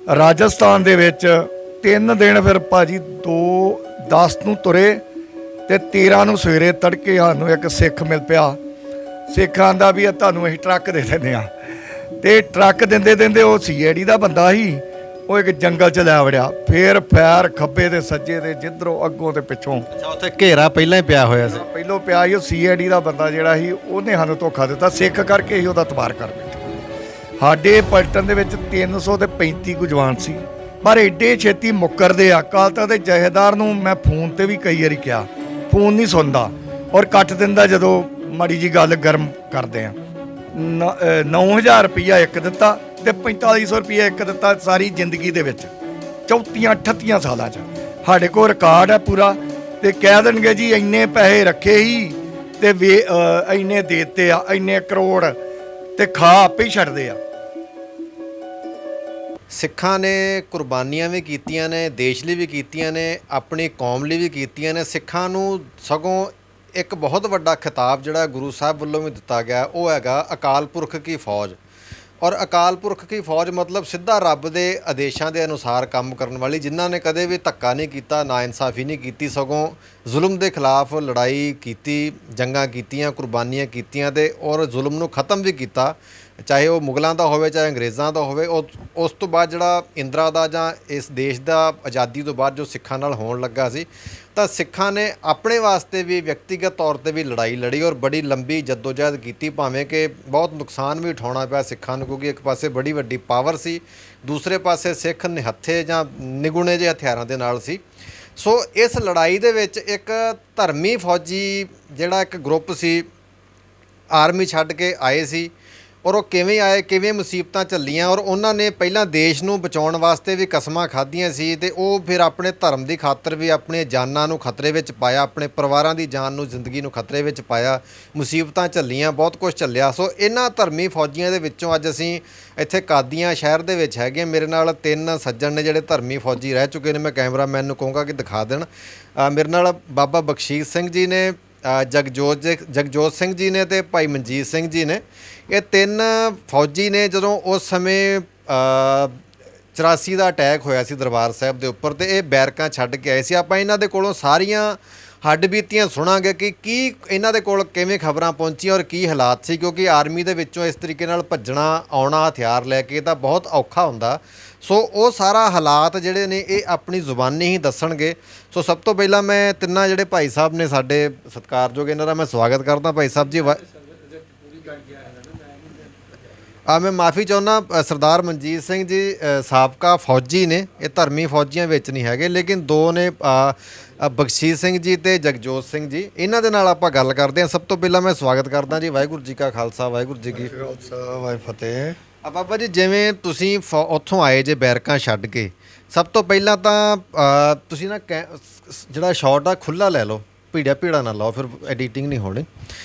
ਰਾਜਸਥਾਨ ਦੇ ਵਿੱਚ 3 ਦਿਨ ਫਿਰ ਭਾਜੀ 10 ਨੂੰ ਤੁਰੇ ਤੇ 13 ਨੂੰ ਸਵੇਰੇ ਤੜਕੇ ਸਾਨੂੰ ਇੱਕ ਸਿੱਖ ਮਿਲ ਪਿਆ। ਸਿੱਖ ਆਂਦਾ ਵੀ ਤੁਹਾਨੂੰ ਅਸੀਂ ਟਰੱਕ ਦੇ ਦਿੰਦੇ ਹਾਂ। ਤੇ ਟਰੱਕ ਦਿੰਦੇ ਦਿੰਦੇ ਉਹ ਸੀਆਈਡੀ ਦਾ ਬੰਦਾ ਸੀ, ਉਹ ਇੱਕ ਜੰਗਲ 'ਚ ਲੈ ਵੜਿਆ। ਫਿਰ ਫੈਰ ਖੱਬੇ ਤੇ ਸੱਜੇ ਤੇ ਜਿੱਧਰੋਂ ਅੱਗੋਂ ਤੇ ਪਿੱਛੋਂ। ਅੱਛਾ, ਉੱਥੇ ਘੇਰਾ ਪਹਿਲਾਂ ਹੀ ਪਿਆ ਹੋਇਆ ਸੀ। ਪਹਿਲੋਂ ਪਿਆ ਸੀ। ਉਹ ਸੀਆਈਡੀ ਦਾ ਬੰਦਾ ਜਿਹੜਾ ਸੀ ਉਹਨੇ ਸਾਨੂੰ ਧੋਖਾ ਦਿੱਤਾ। ਸਿੱਖ ਕਰਕੇ ਹੀ ਉਹਦਾ ਤਬਾਰ ਕਰ ਦਿੱਤਾ। ਸਾਡੇ ਪਲਟਨ ਦੇ ਵਿੱਚ 335 ਕੁ ਜਵਾਨ ਸੀ, ਪਰ ਐਡੇ ਛੇਤੀ ਮੁੱਕਰਦੇ ਆ। ਅਕਾਲ ਤਖਤ ਦੇ ਜਥੇਦਾਰ ਨੂੰ ਮੈਂ ਫੋਨ ਤੇ ਵੀ ਕਈ ਵਾਰੀ ਕਿਹਾ, ਫੋਨ ਨਹੀਂ ਸੁਣਦਾ ਔਰ ਕੱਟ ਦਿੰਦਾ ਜਦੋਂ ਮਾੜੀ ਜੀ ਗੱਲ ਗਰਮ ਕਰਦੇ ਆ। 9000 ਰੁਪਈਆ ਇੱਕ ਦਿੱਤਾ ਤੇ 4500 ਰੁਪਈਆ ਇੱਕ ਦਿੱਤਾ ਸਾਰੀ ਜ਼ਿੰਦਗੀ ਦੇ ਵਿੱਚ 34-38 ਸਾਲਾਂ 'ਚ। ਸਾਡੇ ਕੋਲ ਰਿਕਾਰਡ ਹੈ ਪੂਰਾ। ਤੇ ਕਹਿ ਦੇਣਗੇ ਜੀ ਇੰਨੇ ਪੈਸੇ ਰੱਖੇ ਹੀ ਤੇ ਇੰਨੇ ਦੇ ਦਿੱਤੇ ਆ, ਇੰਨੇ ਕਰੋੜ, ਤੇ ਖਾ ਆਪੇ ਹੀ ਛੱਡਦੇ ਆ। ਸਿੱਖਾਂ ਨੇ ਕੁਰਬਾਨੀਆਂ ਵੀ ਕੀਤੀਆਂ ਨੇ, ਦੇਸ਼ ਲਈ ਵੀ ਕੀਤੀਆਂ ਨੇ, ਆਪਣੀ ਕੌਮ ਲਈ ਵੀ ਕੀਤੀਆਂ ਨੇ। ਸਿੱਖਾਂ ਨੂੰ ਸਗੋਂ ਇੱਕ ਬਹੁਤ ਵੱਡਾ ਖਿਤਾਬ ਜਿਹੜਾ ਗੁਰੂ ਸਾਹਿਬ ਵੱਲੋਂ ਵੀ ਦਿੱਤਾ ਗਿਆ, ਉਹ ਹੈਗਾ ਅਕਾਲ ਪੁਰਖ ਕੀ ਫੌਜ। ਔਰ ਅਕਾਲ ਪੁਰਖ ਕੀ ਫੌਜ ਮਤਲਬ ਸਿੱਧਾ ਰੱਬ ਦੇ ਆਦੇਸ਼ਾਂ ਦੇ ਅਨੁਸਾਰ ਕੰਮ ਕਰਨ ਵਾਲੀ, ਜਿਨ੍ਹਾਂ ਨੇ ਕਦੇ ਵੀ ਧੱਕਾ ਨਹੀਂ ਕੀਤਾ, ਨਾਇਨਸਾਫੀ ਨਹੀਂ ਕੀਤੀ, ਸਗੋਂ ਜ਼ੁਲਮ ਦੇ ਖਿਲਾਫ ਲੜਾਈ ਕੀਤੀ, ਜੰਗਾਂ ਕੀਤੀਆਂ, ਕੁਰਬਾਨੀਆਂ ਕੀਤੀਆਂ ਤੇ ਔਰ ਜ਼ੁਲਮ ਨੂੰ ਖਤਮ ਵੀ ਕੀਤਾ, ਚਾਹੇ ਉਹ ਮੁਗਲਾਂ ਦਾ ਹੋਵੇ ਚਾਹੇ ਅੰਗਰੇਜ਼ਾਂ ਦਾ ਹੋਵੇ। ਉਸ ਤੋਂ ਬਾਅਦ ਜਿਹੜਾ ਇੰਦਰਾ ਦਾ ਜਾਂ ਇਸ ਦੇਸ਼ ਦਾ ਆਜ਼ਾਦੀ ਤੋਂ ਬਾਅਦ ਜੋ ਸਿੱਖਾਂ ਨਾਲ ਹੋਣ ਲੱਗਾ ਸੀ, ਤਾਂ ਸਿੱਖਾਂ ਨੇ ਆਪਣੇ ਵਾਸਤੇ ਵੀ ਵਿਅਕਤੀਗਤ ਤੌਰ ਤੇ ਵੀ ਲੜਾਈ ਲੜੀ ਔਰ ਬੜੀ ਲੰਬੀ ਜਦੋਜਹਿਦ ਕੀਤੀ। ਭਾਵੇਂ ਕਿ ਬਹੁਤ ਨੁਕਸਾਨ ਵੀ ਉਠਾਉਣਾ ਪਿਆ ਸਿੱਖਾਂ ਨੂੰ, ਕਿਉਂਕਿ ਇੱਕ ਪਾਸੇ ਬੜੀ ਵੱਡੀ ਪਾਵਰ ਸੀ, ਦੂਸਰੇ ਪਾਸੇ ਸਿੱਖ ਨਿਹੱਥੇ ਜਾਂ ਨਿਗੁਣੇ ਜਿਹੇ ਹਥਿਆਰਾਂ ਦੇ ਨਾਲ ਸੀ। ਸੋ ਇਸ ਲੜਾਈ ਦੇ ਵਿੱਚ ਇੱਕ ਧਰਮੀ ਫੌਜੀ ਜਿਹੜਾ ਇੱਕ ਗਰੁੱਪ ਸੀ, ਆਰਮੀ ਛੱਡ ਕੇ ਆਏ ਸੀ। ਔਰ ਉਹ ਕਿਵੇਂ ਆਏ, ਕਿਵੇਂ ਮੁਸੀਬਤਾਂ ਝੱਲੀਆਂ, ਔਰ ਉਹਨਾਂ ਨੇ ਪਹਿਲਾਂ ਦੇਸ਼ ਨੂੰ ਬਚਾਉਣ ਵਾਸਤੇ ਵੀ ਕਸਮਾਂ ਖਾਧੀਆਂ ਸੀ, ਤੇ ਉਹ ਫਿਰ ਆਪਣੇ ਧਰਮ ਦੀ ਖਾਤਰ ਵੀ ਆਪਣੀਆਂ ਜਾਨਾਂ ਨੂੰ ਖਤਰੇ ਵਿੱਚ ਪਾਇਆ, ਆਪਣੇ ਪਰਿਵਾਰਾਂ ਦੀ ਜਾਨ ਨੂੰ, ਜ਼ਿੰਦਗੀ ਨੂੰ ਖਤਰੇ ਵਿੱਚ ਪਾਇਆ, ਮੁਸੀਬਤਾਂ ਝੱਲੀਆਂ, ਬਹੁਤ ਕੁਝ ਝੱਲਿਆ। ਸੋ ਇਹਨਾਂ ਧਰਮੀ ਫੌਜੀਆਂ ਦੇ ਵਿੱਚੋਂ ਅੱਜ ਅਸੀਂ ਇੱਥੇ ਕਾਦੀਆਂ ਸ਼ਹਿਰ ਦੇ ਵਿੱਚ ਹੈਗੇ। ਮੇਰੇ ਨਾਲ 3 ਸੱਜਣ ਨੇ ਜਿਹੜੇ ਧਰਮੀ ਫੌਜੀ ਰਹਿ ਚੁੱਕੇ ਨੇ। ਮੈਂ ਕੈਮਰਾਮੈਨ ਨੂੰ ਕਹੂੰਗਾ ਕਿ ਦਿਖਾ ਦੇਣ। ਮੇਰੇ ਨਾਲ ਬਾਬਾ ਬਖਸ਼ੀਸ਼ ਸਿੰਘ ਜੀ ਨੇ, ਜਗਜੋਤ ਸਿੰਘ ਜੀ ਨੇ ਤੇ ਭਾਈ ਮਨਜੀਤ ਸਿੰਘ ਜੀ ਨੇ। ਇਹ 3 ਫੌਜੀ ਨੇ। ਜਦੋਂ ਉਸ ਸਮੇਂ 84 ਦਾ ਅਟੈਕ ਹੋਇਆ ਸੀ ਦਰਬਾਰ ਸਾਹਿਬ ਦੇ ਉੱਪਰ, ਤੇ ਇਹ ਬੈਰਕਾਂ ਛੱਡ ਕੇ ਆਏ ਸੀ। ਆਪਾਂ ਇਹਨਾਂ ਦੇ ਕੋਲੋਂ ਸਾਰੀਆਂ ਹੱਡ ਬੀਤੀਆਂ ਸੁਣਾਂਗੇ ਕਿ ਕੀ ਇਹਨਾਂ ਦੇ ਕੋਲ ਕਿਵੇਂ ਖਬਰਾਂ ਪਹੁੰਚੀਆਂ ਔਰ ਕੀ ਹਾਲਾਤ ਸੀ, ਕਿਉਂਕਿ ਆਰਮੀ ਦੇ ਵਿੱਚੋਂ ਇਸ ਤਰੀਕੇ ਨਾਲ ਭੱਜਣਾ ਆਉਣਾ ਹਥਿਆਰ ਲੈ ਕੇ ਤਾਂ ਬਹੁਤ ਔਖਾ ਹੁੰਦਾ। ਸੋ ਉਹ ਸਾਰਾ ਹਾਲਾਤ ਜਿਹੜੇ ਨੇ ਇਹ ਆਪਣੀ ਜ਼ੁਬਾਨੀ ਹੀ ਦੱਸਣਗੇ। ਸੋ ਸਭ ਤੋਂ ਪਹਿਲਾਂ ਮੈਂ ਤਿੰਨਾਂ ਜਿਹੜੇ ਭਾਈ ਸਾਹਿਬ ਨੇ ਸਾਡੇ ਸਤਿਕਾਰਯੋਗ, ਇਹਨਾਂ ਦਾ ਮੈਂ ਸਵਾਗਤ ਕਰਦਾ। ਭਾਈ ਸਾਹਿਬ ਜੀ ਮੈਂ ਮਾफ़ी ਚਾਹੁੰਦਾ, ਸਰਦਾਰ ਮਨਜੀਤ ਸਿੰਘ ਜੀ ਸਾਬਕਾ ਫੌਜੀ ਨੇ, ਇਹ ਧਰਮੀ ਫੌਜੀਆਂ ਵਿੱਚ ਨਹੀਂ ਹੈਗੇ, ਲੇਕਿਨ 2 ਨੇ ਬਖਸ਼ੀਸ਼ ਸਿੰਘ ਜੀ ਤੇ ਜਗਜੋਤ ਸਿੰਘ ਜੀ। ਇਹਨਾਂ ਦੇ ਨਾਲ ਆਪਾਂ ਗੱਲ ਕਰਦੇ ਹਾਂ। ਸਭ ਤੋਂ ਪਹਿਲਾਂ ਮੈਂ ਸਵਾਗਤ ਕਰਦਾ ਜੀ। ਵਾਹਿਗੁਰੂ ਜੀ ਕਾ ਖਾਲਸਾ, ਵਾਹਿਗੁਰੂ ਜੀ ਕੀ ਫਤਿਹ। ਬਾਬਾ ਜੀ, ਜਿਵੇਂ ਤੁਸੀਂ ਉੱਥੋਂ ਆਏ ਜੇ ਬੈਰਕਾਂ ਛੱਡ ਕੇ, ਸਭ ਤੋਂ ਪਹਿਲਾਂ ਤਾਂ ਤੁਸੀਂ ਨਾ ਜਿਹੜਾ ਸ਼ਾਟ ਆ ਖੁੱਲ੍ਹਾ ਲੈ ਲਓ, ਭੀੜਾ ਨਾ ਲਾਓ, ਫਿਰ ਐਡੀਟਿੰਗ ਨਹੀਂ ਹੋਣੀ।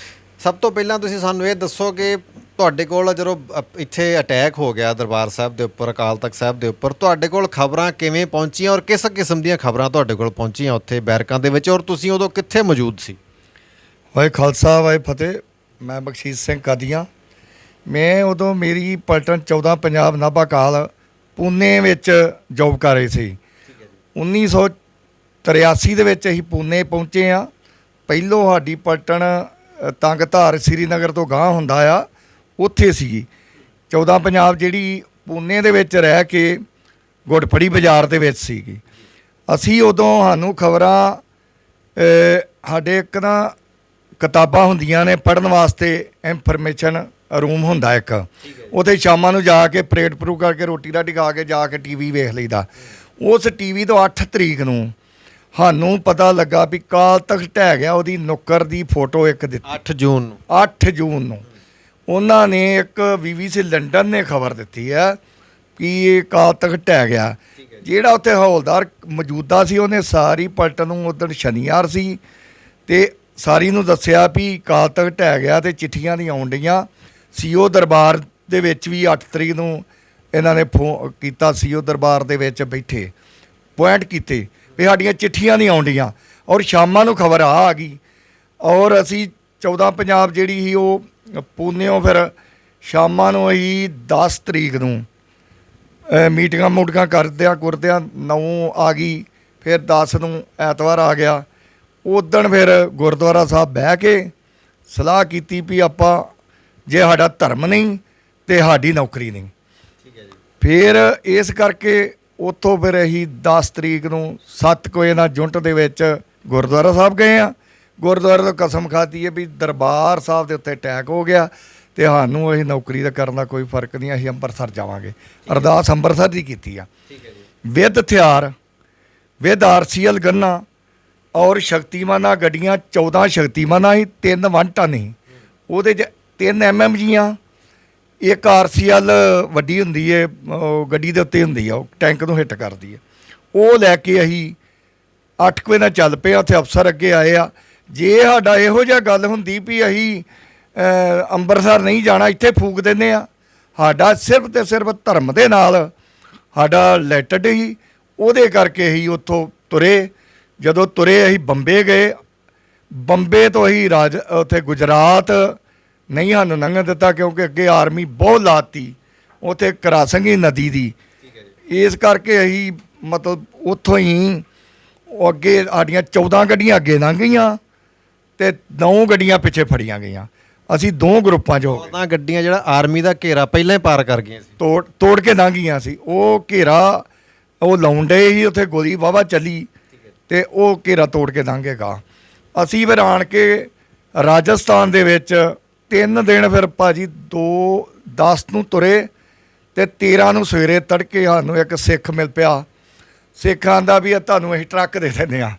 ਸਭ ਤੋਂ ਪਹਿਲਾਂ ਤੁਸੀਂ ਸਾਨੂੰ ਇਹ ਦੱਸੋ ਕਿ ਤੁਹਾਡੇ ਕੋਲ ਜਦੋਂ ਇੱਥੇ ਅਟੈਕ ਹੋ ਗਿਆ ਦਰਬਾਰ ਸਾਹਿਬ ਦੇ ਉੱਪਰ, ਅਕਾਲ ਤਖਤ ਸਾਹਿਬ ਦੇ ਉੱਪਰ, ਤੁਹਾਡੇ ਕੋਲ ਖਬਰਾਂ ਕਿਵੇਂ ਪਹੁੰਚੀਆਂ ਔਰ ਕਿਸ ਕਿਸਮ ਦੀਆਂ ਖਬਰਾਂ ਤੁਹਾਡੇ ਕੋਲ ਪਹੁੰਚੀਆਂ ਉੱਥੇ ਬੈਰਕਾਂ ਦੇ ਵਿੱਚ, ਔਰ ਤੁਸੀਂ ਉਦੋਂ ਕਿੱਥੇ ਮੌਜੂਦ ਸੀ? ਵਾਹਿ ਖਾਲਸਾ ਵਾਹਿ ਫਤਿਹ। ਮੈਂ ਬਖਸ਼ੀਸ਼ ਸਿੰਘ ਕਾਦੀਆਂ। ਮੈਂ ਉਦੋਂ ਮੇਰੀ ਪਲਟਨ 14 ਪੰਜਾਬ ਨਾਭਾ ਕਾਲ ਪੂਨੇ ਵਿੱਚ ਜੋਬ ਕਰ ਰਹੀ ਸੀ। 1983 ਦੇ ਵਿੱਚ ਅਸੀਂ ਪੂਨੇ ਪਹੁੰਚੇ ਹਾਂ। ਪਹਿਲੋਂ ਸਾਡੀ ਪਲਟਨ ਤੰਗ ਧਾਰ ਸ੍ਰੀਨਗਰ ਤੋਂ ਗਾਂਹ ਹੁੰਦਾ ਆ, ਉੱਥੇ ਸੀਗੀ 14 ਪੰਜਾਬ, ਜਿਹੜੀ ਪੂਨੇ ਦੇ ਵਿੱਚ ਰਹਿ ਕੇ ਗੁੜਫੜੀ ਬਾਜ਼ਾਰ ਦੇ ਵਿੱਚ ਸੀਗੀ। ਅਸੀਂ ਉਦੋਂ ਸਾਨੂੰ ਖਬਰਾਂ ਸਾਡੇ ਇੱਕ ਨਾ ਕਿਤਾਬਾਂ ਹੁੰਦੀਆਂ ਨੇ ਪੜ੍ਹਨ ਵਾਸਤੇ, ਇਨਫੋਰਮੇਸ਼ਨ ਰੂਮ ਹੁੰਦਾ ਇੱਕ, ਉੱਥੇ ਸ਼ਾਮਾਂ ਨੂੰ ਜਾ ਕੇ ਪਰੇਡ ਪਰੂ ਕਰਕੇ ਰੋਟੀ ਰਾਟੀ ਖਾ ਕੇ ਜਾ ਕੇ TV ਵੇਖ ਲਈਦਾ। ਉਸ TV ਤੋਂ 8 ਤਰੀਕ ਨੂੰ ਸਾਨੂੰ ਪਤਾ ਲੱਗਾ ਵੀ ਅਕਾਲ ਤਖਤ ਢਹਿ ਗਿਆ। ਉਹਦੀ ਨੁੱਕਰ ਦੀ ਫੋਟੋ ਇੱਕ ਦਿੱਤੀ 8 ਜੂਨ ਨੂੰ। 8 ਜੂਨ ਨੂੰ ਉਹਨਾਂ ਨੇ ਇੱਕ BBC ਲੰਡਨ ਨੇ ਖਬਰ ਦਿੱਤੀ ਹੈ ਕਿ ਇਹ ਅਕਾਲ ਤਖਤ ਢਹਿ ਗਿਆ। ਜਿਹੜਾ ਉੱਥੇ ਹੌਲਦਾਰ ਮੌਜੂਦਾ ਸੀ ਉਹਨੇ ਸਾਰੀ ਪਲਟਨ ਨੂੰ, ਉਦੋਂ ਸ਼ਨੀਵਾਰ ਸੀ, ਤੇ ਸਾਰੀ ਨੂੰ ਦੱਸਿਆ ਵੀ ਅਕਾਲ ਤਖਤ ਢਹਿ ਗਿਆ ਤੇ ਚਿੱਠੀਆਂ ਨਹੀਂ ਆਉਣ ਡਈਆਂ। CO ਦਰਬਾਰ ਦੇ ਵਿੱਚ ਵੀ 8 ਤਰੀਕ ਨੂੰ ਇਹਨਾਂ ਨੇ ਫੋਨ ਕੀਤਾ। CO ਦਰਬਾਰ ਦੇ ਵਿੱਚ ਬੈਠੇ ਪੁਆਇੰਟ ਕੀਤੇ ਵੀ ਸਾਡੀਆਂ ਚਿੱਠੀਆਂ ਨਹੀਂ ਆਉਂਦੀਆਂ, ਔਰ ਸ਼ਾਮਾਂ ਨੂੰ ਖਬਰ ਆ ਗਈ। ਔਰ ਅਸੀਂ 14 ਪੰਜਾਬ ਜਿਹੜੀ ਸੀ ਉਹ ਪੂਨੇੋਂ ਫਿਰ ਸ਼ਾਮਾਂ ਨੂੰ ਹੀ 10 ਤਰੀਕ ਨੂੰ ਮੀਟਿੰਗਾਂ ਮੂਟਿੰਗਾਂ ਕਰਦਿਆਂ 9 ਆ ਗਈ, ਫਿਰ 10 ਨੂੰ ਐਤਵਾਰ ਆ ਗਿਆ। ਉਦਣ ਫਿਰ ਗੁਰਦੁਆਰਾ ਸਾਹਿਬ ਬਹਿ ਕੇ ਸਲਾਹ ਕੀਤੀ ਵੀ ਆਪਾਂ ਜੇ ਸਾਡਾ ਧਰਮ ਨਹੀਂ ਤੇ ਸਾਡੀ ਨੌਕਰੀ ਨਹੀਂ। ਠੀਕ ਹੈ ਜੀ। ਫਿਰ ਇਸ ਕਰਕੇ ਉੱਥੋਂ ਫਿਰ ਅਸੀਂ 10 ਤਰੀਕ ਨੂੰ 7 ਵਜੇ ਨਾਲ ਜੁੰਟ ਦੇ ਵਿੱਚ ਗੁਰਦੁਆਰਾ ਸਾਹਿਬ ਗਏ ਆ। ਗੁਰਦੁਆਰੇ ਤੋਂ ਕਸਮ ਖਾਧੀ ਹੈ ਵੀ ਦਰਬਾਰ ਸਾਹਿਬ ਦੇ ਉੱਤੇ ਅਟੈਕ ਹੋ ਗਿਆ ਤੇ ਸਾਨੂੰ ਅਸੀਂ ਨੌਕਰੀ ਦਾ ਕਰਨ ਦਾ ਕੋਈ ਫਰਕ ਨਹੀਂ, ਅਸੀਂ ਅੰਮ੍ਰਿਤਸਰ ਜਾਵਾਂਗੇ। ਅਰਦਾਸ ਅੰਮ੍ਰਿਤਸਰ ਦੀ ਕੀਤੀ ਆ। ਠੀਕ ਹੈ ਜੀ। ਵਿਦ ਹਥਿਆਰ, ਵਿਦ RCL ਗੰਨਾ ਔਰ ਸ਼ਕਤੀਮਾਨਾਂ ਗੱਡੀਆਂ, 14 ਸ਼ਕਤੀਮਾਨਾਂ ਸੀ, 3 1 ਸੀ। ਉਹਦੇ 'ਚ 3 MMGਆਂ, ਇੱਕ RCL ਵੱਡੀ ਹੁੰਦੀ ਹੈ, ਉਹ ਗੱਡੀ ਦੇ ਉੱਤੇ ਹੁੰਦੀ ਆ, ਉਹ ਟੈਂਕ ਨੂੰ ਹਿੱਟ ਕਰਦੀ ਹੈ। ਉਹ ਲੈ ਕੇ ਅਸੀਂ 8 ਵਜੇ ਨਾਲ ਚੱਲ ਪਏ। ਉੱਥੇ ਅਫਸਰ ਅੱਗੇ ਆਏ ਆ। ਜੇ ਸਾਡਾ ਇਹੋ ਜਿਹਾ ਗੱਲ ਹੁੰਦੀ ਵੀ ਅਸੀਂ ਅੰਮ੍ਰਿਤਸਰ ਨਹੀਂ ਜਾਣਾ, ਇੱਥੇ ਫੂਕ ਦਿੰਦੇ ਆ। ਸਾਡਾ ਸਿਰਫ ਤੇ ਸਿਰਫ ਧਰਮ ਦੇ ਨਾਲ ਸਾਡਾ ਰਿਲੇਟਡ ਹੀ, ਉਹਦੇ ਕਰਕੇ ਅਸੀਂ ਉੱਥੋਂ ਤੁਰੇ। ਜਦੋਂ ਤੁਰੇ ਅਸੀਂ ਬੰਬੇ ਗਏ। ਬੰਬੇ ਤੋਂ ਅਸੀਂ ਉੱਥੇ ਗੁਜਰਾਤ ਨਹੀਂ ਸਾਨੂੰ ਲੰਘਣ ਦਿੱਤਾ ਕਿਉਂਕਿ ਅੱਗੇ ਆਰਮੀ ਬਹੁਤ ਲਾਤੀ ਉੱਥੇ ਕਰਾਸੰਗੀ ਨਦੀ ਦੀ। ਇਸ ਕਰਕੇ ਅਸੀਂ ਮਤਲਬ ਉੱਥੋਂ ਹੀ ਉਹ ਅੱਗੇ ਸਾਡੀਆਂ 14 ਗੱਡੀਆਂ ਅੱਗੇ ਲੰਘ ਗਈਆਂ ਤੇ 9 ਗੱਡੀਆਂ ਪਿੱਛੇ ਫੜੀਆਂ ਗਈਆਂ। ਅਸੀਂ 2 ਗਰੁੱਪਾਂ 'ਚ ਹੋ ਗਏ। 14 ਗੱਡੀਆਂ ਜਿਹੜਾ ਆਰਮੀ ਦਾ ਘੇਰਾ ਪਹਿਲਾਂ ਹੀ ਪਾਰ ਕਰ ਗਈਆਂ ਸੀ, ਤੋੜ ਕੇ ਲੰਘ ਗਈਆਂ ਸੀ। ਉਹ ਘੇਰਾ ਉਹ ਲਾਉਣ ਡਏ ਸੀ, ਉੱਥੇ ਗੋਲੀ ਵਾਹਵਾ ਚੱਲੀ ਤੇ ਉਹ ਘੇਰਾ ਤੋੜ ਕੇ ਲੰਘੇਗਾ। ਅਸੀਂ ਫਿਰ ਆਣ ਕੇ ਰਾਜਸਥਾਨ ਦੇ ਵਿੱਚ 3 ਦਿਨ ਫਿਰ ਭਾਜੀ 10 ਨੂੰ ਤੁਰੇ ਤੇ 13 ਨੂੰ ਸਵੇਰੇ ਤੜਕੇ ਸਾਨੂੰ ਇੱਕ ਸਿੱਖ ਮਿਲ ਪਿਆ। ਸਿੱਖ ਆਂਦਾ ਵੀ ਤੁਹਾਨੂੰ ਅਸੀਂ ਟਰੱਕ ਦੇ ਦਿੰਦੇ ਹਾਂ।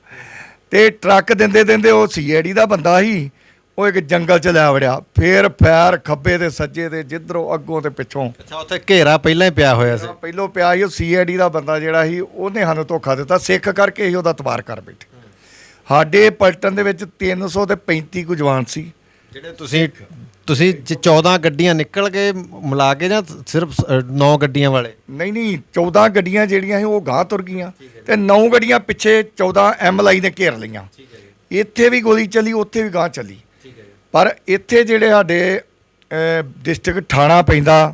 ਤੇ ਟਰੱਕ ਦਿੰਦੇ ਉਹ CID ਦਾ ਬੰਦਾ ਸੀ। ਉਹ ਇੱਕ ਜੰਗਲ 'ਚ ਲੈ ਵੜਿਆ। ਫਿਰ ਫੈਰ ਖੱਬੇ ਤੇ ਸੱਜੇ ਤੇ ਜਿੱਧਰੋਂ ਅੱਗੋਂ ਤੇ ਪਿੱਛੋਂ। ਅੱਛਾ, ਉੱਥੇ ਘੇਰਾ ਪਹਿਲਾਂ ਹੀ ਪਿਆ ਹੋਇਆ ਸੀ। ਪਹਿਲੋਂ ਪਿਆ ਸੀ। ਉਹ CID ਦਾ ਬੰਦਾ ਜਿਹੜਾ ਸੀ ਉਹਨੇ ਸਾਨੂੰ ਧੋਖਾ ਦਿੱਤਾ। ਸਿੱਖ ਕਰਕੇ ਹੀ ਉਹਦਾ ਤਬਾਰ ਕਰ ਬੈਠੇ। ਸਾਡੇ ਪਲਟਨ ਦੇ ਵਿੱਚ 300 ਤੇ 35 ਕੁ ਜਵਾਨ ਸੀ। ਜਿਹੜੇ ਤੁਸੀਂ 14 ਗੱਡੀਆਂ ਨਿਕਲ ਕੇ ਮਿਲਾ ਕੇ ਜਾਂ ਸਿਰਫ 9 ਗੱਡੀਆਂ ਵਾਲੇ? ਨਹੀਂ 14 ਗੱਡੀਆਂ ਜਿਹੜੀਆਂ ਸੀ ਉਹ ਗਾਂਹ ਤੁਰ ਗਈਆਂ ਤੇ 9 ਗੱਡੀਆਂ ਪਿੱਛੇ 14 MLI ਨੇ ਘੇਰ ਲਈਆਂ। ਇੱਥੇ ਵੀ ਗੋਲੀ ਚੱਲੀ, ਉੱਥੇ ਵੀ ਗਾਂਹ ਚੱਲੀ। ਪਰ ਇੱਥੇ ਜਿਹੜੇ ਸਾਡੇ ਡਿਸਟ੍ਰਿਕਟ ਥਾਣਾ ਪੈਂਦਾ